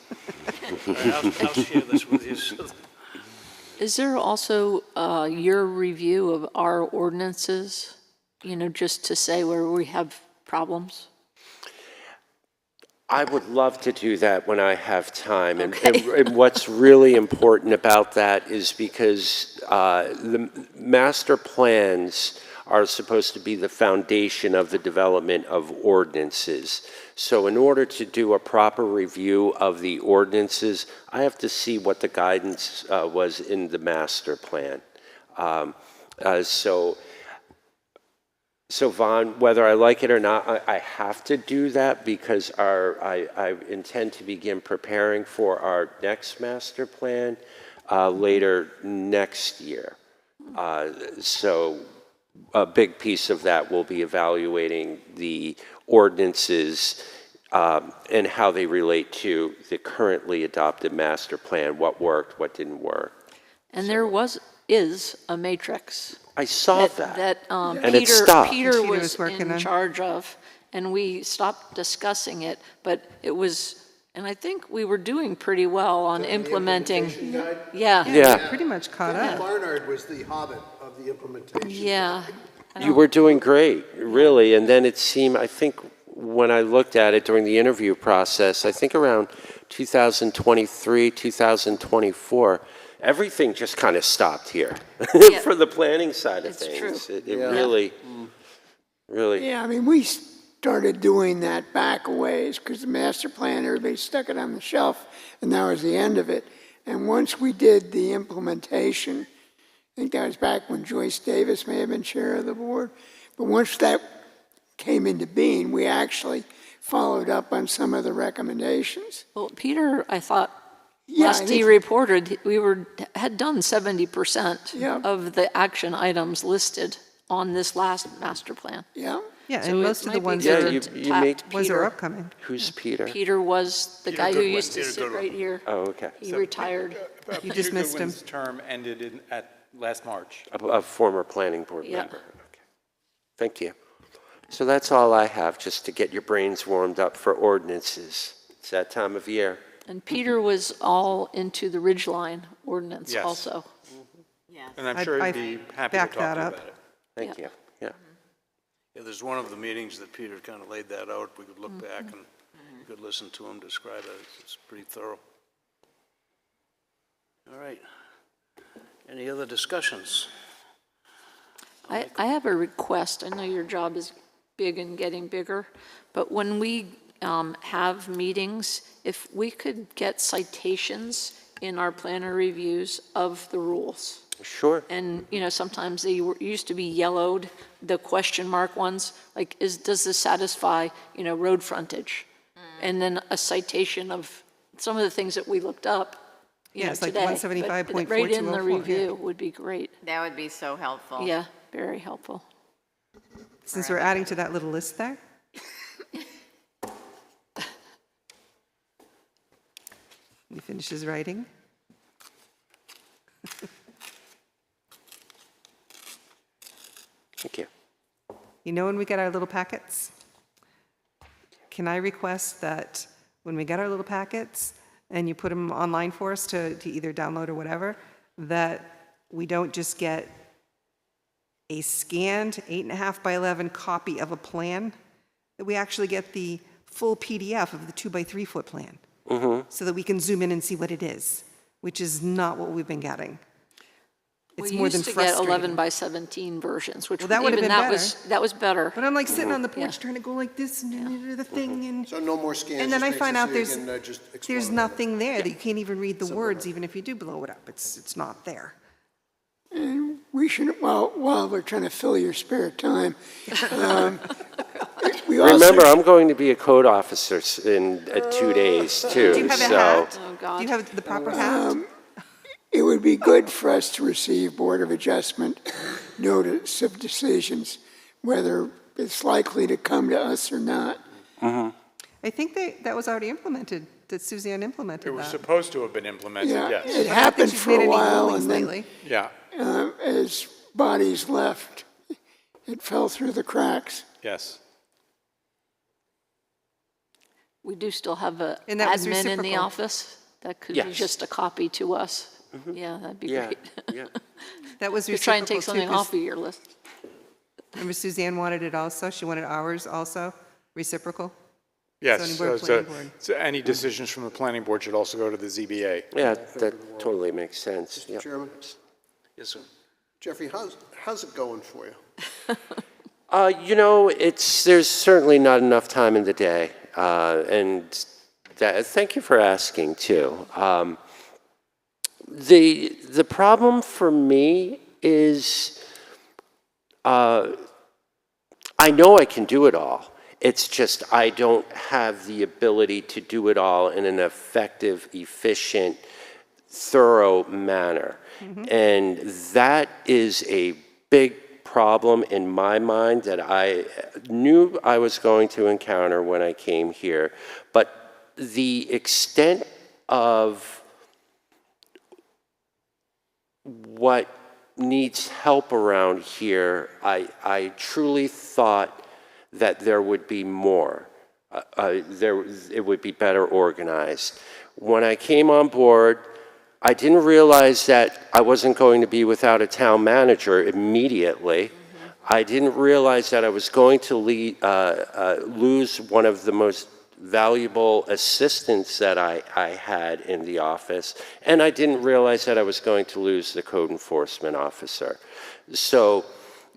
All right, I'll share this with you. So Is there also your review of our ordinances, you know, just to say where we have problems? I would love to do that when I have time. And what's really important about that is because the master plans are supposed to be the foundation of the development of ordinances. So in order to do a proper review of the ordinances, I have to see what the guidance was in the master plan. So Vaughn, whether I like it or not, I have to do that because I intend to begin preparing for our next master plan later next year. So a big piece of that will be evaluating the ordinances and how they relate to the currently adopted master plan, what worked, what didn't work. And there is a matrix. I saw that. That And it stopped. Peter Peter was was working in on. charge of, and we stopped discussing it, but it was, and I think we were doing pretty well on implementing. Yeah. Yeah. Pretty much caught up. Barnard was the hobbit of the implementation. Yeah. You were doing great, really. And then it seemed, I think, when I looked at it during the interview process, I think around 2023, 2024, everything just kind of stopped here for the planning side of It's things. true. It really. Yeah, I mean, we started doing that back a ways because the master plan, everybody stuck it on the shelf, and that was the end of it. And once we did the implementation, I think that was back when Joyce Davis may have been chair of the board, but once that came into being, we actually followed up on some of the recommendations. Well, Peter, I thought, Yeah, last and he it's- reported, had done 70% Yeah. of the action items listed on this last master plan. Yeah, Yeah, So and it most of the might be ones Yeah, that you are, made, ones that are Peter. upcoming. who's Peter? Peter was the guy who Goodwin, used to Peter sit Goodwin. right here. Oh, okay. He retired. You just missed him. Goodwin's term ended at last March. A former planning board Yeah. member. Okay. Thank you. So that's all I have, just to get your brains warmed up for ordinances. It's that time of year. And Peter was all into the Ridgeline ordinance Yes. also. And I'm I- sure I he'd be happy to back talk to you that up. about it. Thank you. Yeah. Yeah, there's one of the meetings that Peter kind of laid that out. We could look back and you could listen to him describe it. It's pretty thorough. All right. Any other discussions? I have a request. I know your job is big and getting bigger, but when we have meetings, if we could get citations in our planner reviews of the rules. Sure. And, sometimes they used to be yellowed, the question mark ones, like, does this satisfy, road frontage? And then a citation of some of the things that we looked up, Yeah, it's like today. 175.4204, But right in the yeah. review would be great. That would be so helpful. Yeah, very helpful. Since we're adding to that little list there. He finishes writing. Thank you. When we get our little packets, can I request that when we get our little packets and you put them online for us to either download or whatever, that we don't just get a scanned 8.5 by 11 copy of a plan, that we actually get the full PDF of the 2 by 3 foot plan, so that we can zoom in and see what it is, which is not what we've been getting. It's We more than used to get frustrating. 11 by 17 versions, which Well, that would've even been that was better. But I'm like sitting on the porch Yeah. trying to go like this and do the thing, and So no more scans. and then just I makes find it out so you can, just explore there's it. nothing there, that you can't even read the words, even if you do blow it up. It's not there. We should, while we're trying to fill your spare time, we Remember, also, I'm going to be a code officer in 2 days, too. Do you have a so hat? Oh, God. Do you have the proper hat? it would be good for us to receive Board of Adjustment notice of decisions, whether it's likely to come to us or not. I think that was already implemented, that Suzanne implemented It was that. supposed to have been implemented, Yeah, yes. it I don't think happened she's for made a any while, rulings and then lately. Yeah, as bodies left, it fell through the cracks. yes. We do still have a And that was admin in the reciprocal. office. That could be Yes. just a copy to us. Yeah, that'd be yeah, great. yeah. That was Just try and reciprocal take something too, 'cause off of your list. remember Suzanne wanted it also? She wanted ours also, reciprocal? Yes, Zoning board, so planning board. so any decisions from the planning board should also go to the ZBA. Yeah, that totally makes sense. Mr. Yep. Chairman? Yes, sir. Jeffrey, how's it going for you? There's certainly not enough time in the day, and thank you for asking too. The problem for me is, I know I can do it all. It's just I don't have the ability to do it all in an effective, efficient, thorough manner. And that is a big problem in my mind that I knew I was going to encounter when I came here. But the extent of what needs help around here, I truly thought that there would be more. It would be better organized. When I came on board, I didn't realize that I wasn't going to be without a town manager immediately. I didn't realize that I was going to lose one of the most valuable assistants that I had in the office, and I didn't realize that I was going to lose the code enforcement officer. So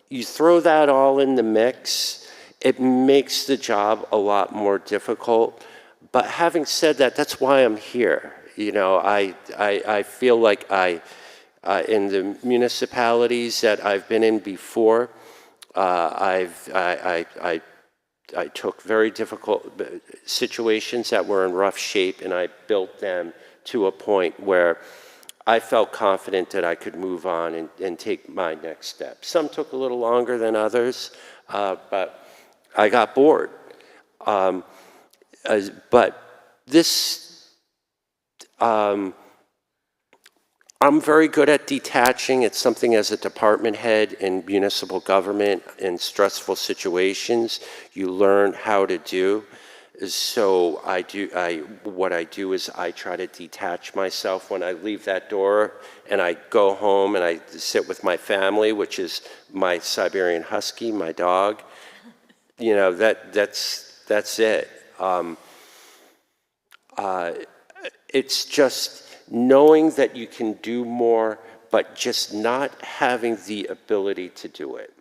you throw that all in the mix, it makes the job a lot more difficult. But having said that, that's why I'm here. I feel like in the municipalities that I've been in before, I took very difficult situations that were in rough shape, and I built them to a point where I felt confident that I could move on and take my next step. Some took a little longer than others, but I got bored. But this, I'm very good at detaching. It's something as a department head in municipal government in stressful situations you learn how to do. So what I do is I try to detach myself when I leave that door, and I go home and I sit with my family, which is my Siberian Husky, my dog. That's it. It's just knowing that you can do more, but just not having the ability to do it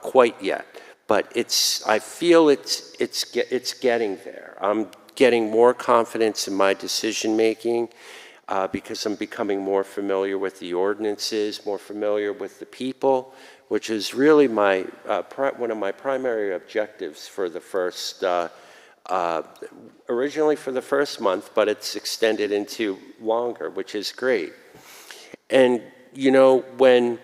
quite yet. but I feel it's getting there. I'm getting more confidence in my decision-making because I'm becoming more familiar with the ordinances, more familiar with the people, which is really one of my primary objectives for the first, originally for the first month, but it's extended into longer, which is great. And, you know, when,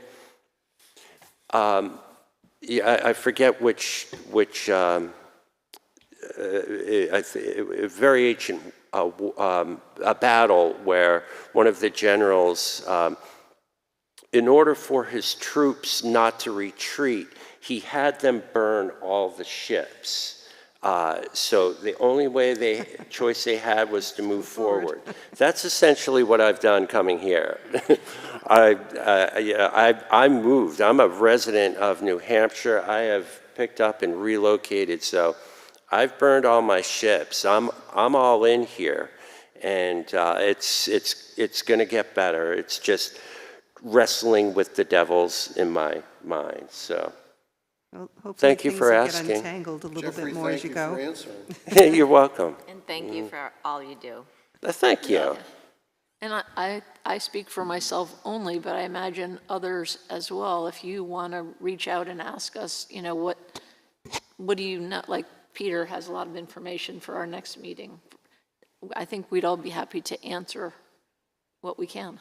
I forget which a very ancient a battle where one of the generals, in order for his troops not to retreat, he had them burn all the ships. So the only choice they had was to move forward. That's essentially what I've done coming here. I moved. I'm a resident of New Hampshire. I have picked up and relocated, so I've burned all my ships. I'm all in here, and it's going to get better. It's just wrestling with the devils in my mind. So. Well, hopefully Thank you for things will asking. get untangled a little bit more as you go. Jeffrey, thank you for answering. You're welcome. And thank you for all you do. Thank you. And I speak for myself only, but I imagine others as well. If you want to reach out and ask us, you know, what do you know, like Peter has a lot of information for our next meeting. I think we'd all be happy to answer what we can.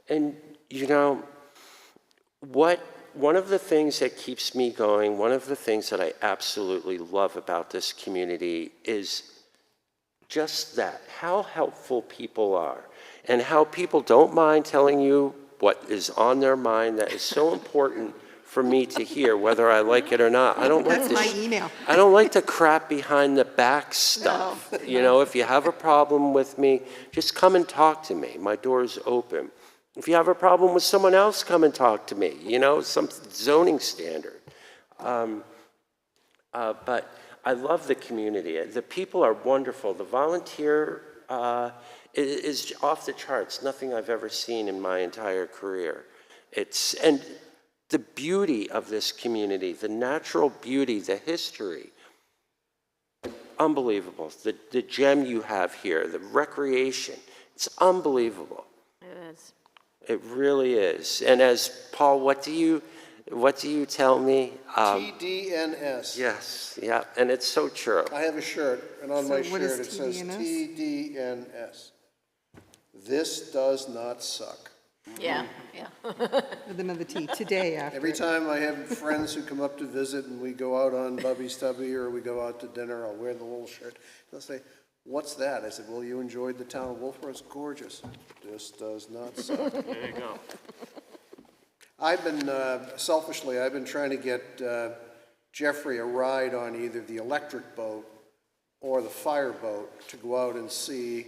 And, you know, one of the things that keeps me going, one of the things that I absolutely love about this community is just that, how helpful people are and how people don't mind telling you what is on their mind that is so important for me to hear, whether I like it or not. I don't like That's my email. I don't like the crap behind the back stuff. No. You know, if you have a problem with me, just come and talk to me. My door's open. If you have a problem with someone else, come and talk to me. You know, some zoning standard. But I love the community. The people are wonderful. The volunteer is off the charts. Nothing I've ever seen in my entire career. And the beauty of this community, the natural beauty, the history, unbelievable. The gem you have here, the recreation, it's unbelievable. It is. It really is. And as Paul, what do you tell me? TDNS. Yes, yeah, and it's so true. I have a shirt, and on my what is shirt it says TDNS? TDNS. This does not suck. Yeah. With another T, today after. Every time I have friends who come up to visit and we go out on Bubby Stubby or we go out to dinner, I'll wear the little shirt. They'll say, "What's that?" I said, "Well, you enjoyed the town of Wolfeboro. It's gorgeous. This does not suck." There you go. I've been, selfishly, I've been trying to get Jeffrey a ride on either the electric boat or the fire boat to go out and see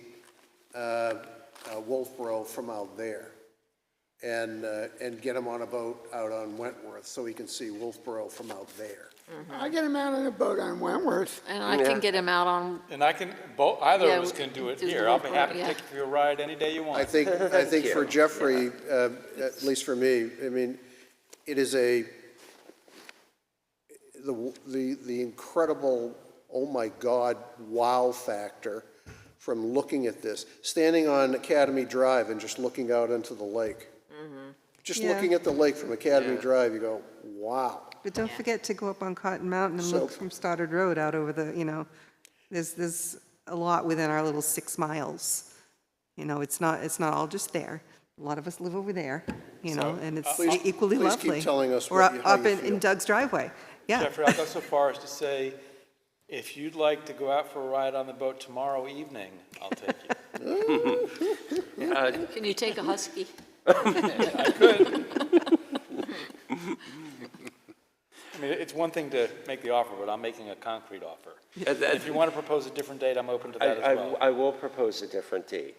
Wolfeboro from out there. And get him on a boat out on Wentworth so he can see Wolfeboro from out there. I get him out on a boat on Wentworth. And I can get him out on, And I can, either Yeah, of us can do it do the here. I'll be work, happy to yeah. take you for a ride any day you want. I think for Jeffrey, at least for me, I mean, it is the incredible, oh my God, wow factor from looking at this, standing on Academy Drive and just looking out into the lake. Just Yeah. looking at the lake from Academy Drive, you go, wow. But don't forget to go up on Cotton Mountain and So- look from Stoddard Road out over the, you know, there's a lot within our little 6 miles. You know, it's not all just there. A lot of us live over there, you know, and it's equally please keep lovely. telling us Or what you- how up you in feel. Doug's driveway, yeah. Jeffrey, I'll go so far as to say, if you'd like to go out for a ride on the boat tomorrow evening, I'll take you. can you take a husky? I could. I mean, it's one thing to make the offer, but I'm making a concrete offer. If you want to propose a different date, I'm open to that as well. I will propose a different date.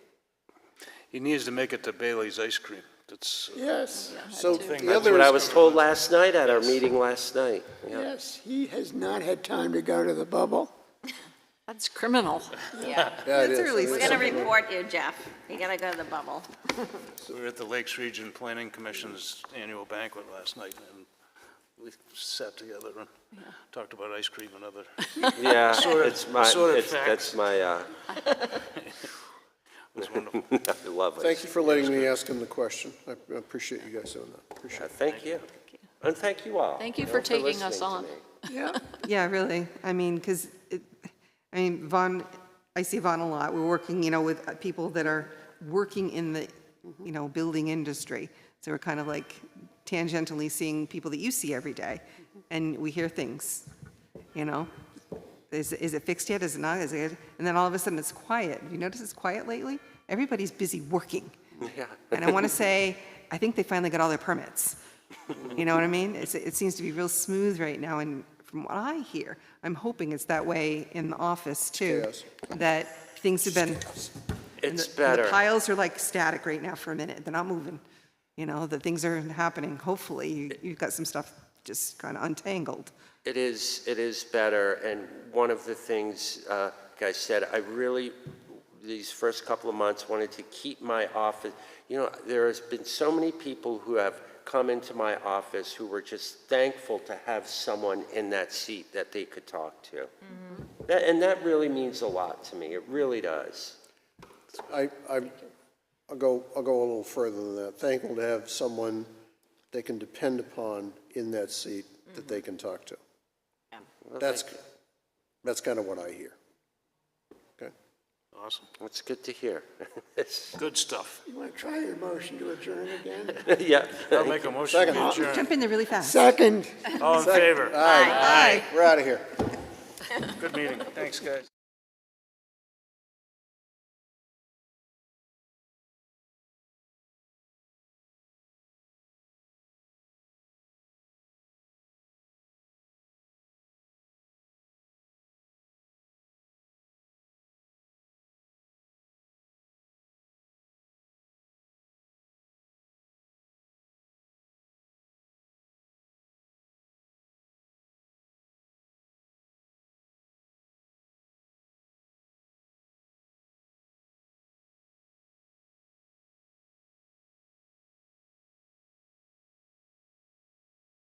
He needs to make it to Bailey's Ice Cream. That's, Yes, So Thing. the That's other what I is, was told last night at our meeting last night. Yeah. yes, he has not had time to go to the bubble. That's criminal. Yeah. yeah, it It's is. early It is We're gonna something. report you, Jeff. You gotta go to the bubble. we were at the Lakes Region Planning Commission's annual banquet last night, and we sat together and talked about ice cream and other, Yeah, Sort of- it's my, sort of that's my, it was wonderful. I love it. Thank you for letting me ask him the question. I appreciate you guys doing that. Appreciate it. Thank you. And thank you all. Thank you for taking us listening to on. me. Yeah. Yeah, really. I mean, because, Vaughn, I see Vaughn a lot. We're working, with people that are working in the, building industry. So we're kind of like tangentially seeing people that you see every day. And we hear things, Is it fixed yet? Is it not? Is it? And then all of a sudden it's quiet. Have you noticed it's quiet lately? Everybody's busy working. Yeah. And I want to say, I think they finally got all their permits. You know what I mean? It seems to be real smooth right now, and from what I hear, I'm hoping it's that way in the office too. Yes. That things have been, It's the better. piles are like static right now for a minute. They're not moving. That things are happening. Hopefully, you've got some stuff just kind of untangled. It is better, and one of the things, like I said, I really, these first couple of months, wanted to keep my office. There has been so many people who have come into my office who were just thankful to have someone in that seat that they could talk to. Mm-hmm. And that really means a lot to me. It really does. I'll go a little further than that. Thankful to have someone they can depend upon in that seat that they can talk to. Well, That's kind of what I hear. Okay. Awesome. That's good to hear. Good stuff. You want to try your motion to adjourn again? Yeah. I'll make a motion to adjourn. Jump in there really fast. Second. All in favor? Aye. We're out of here. Good meeting. Thanks, guys.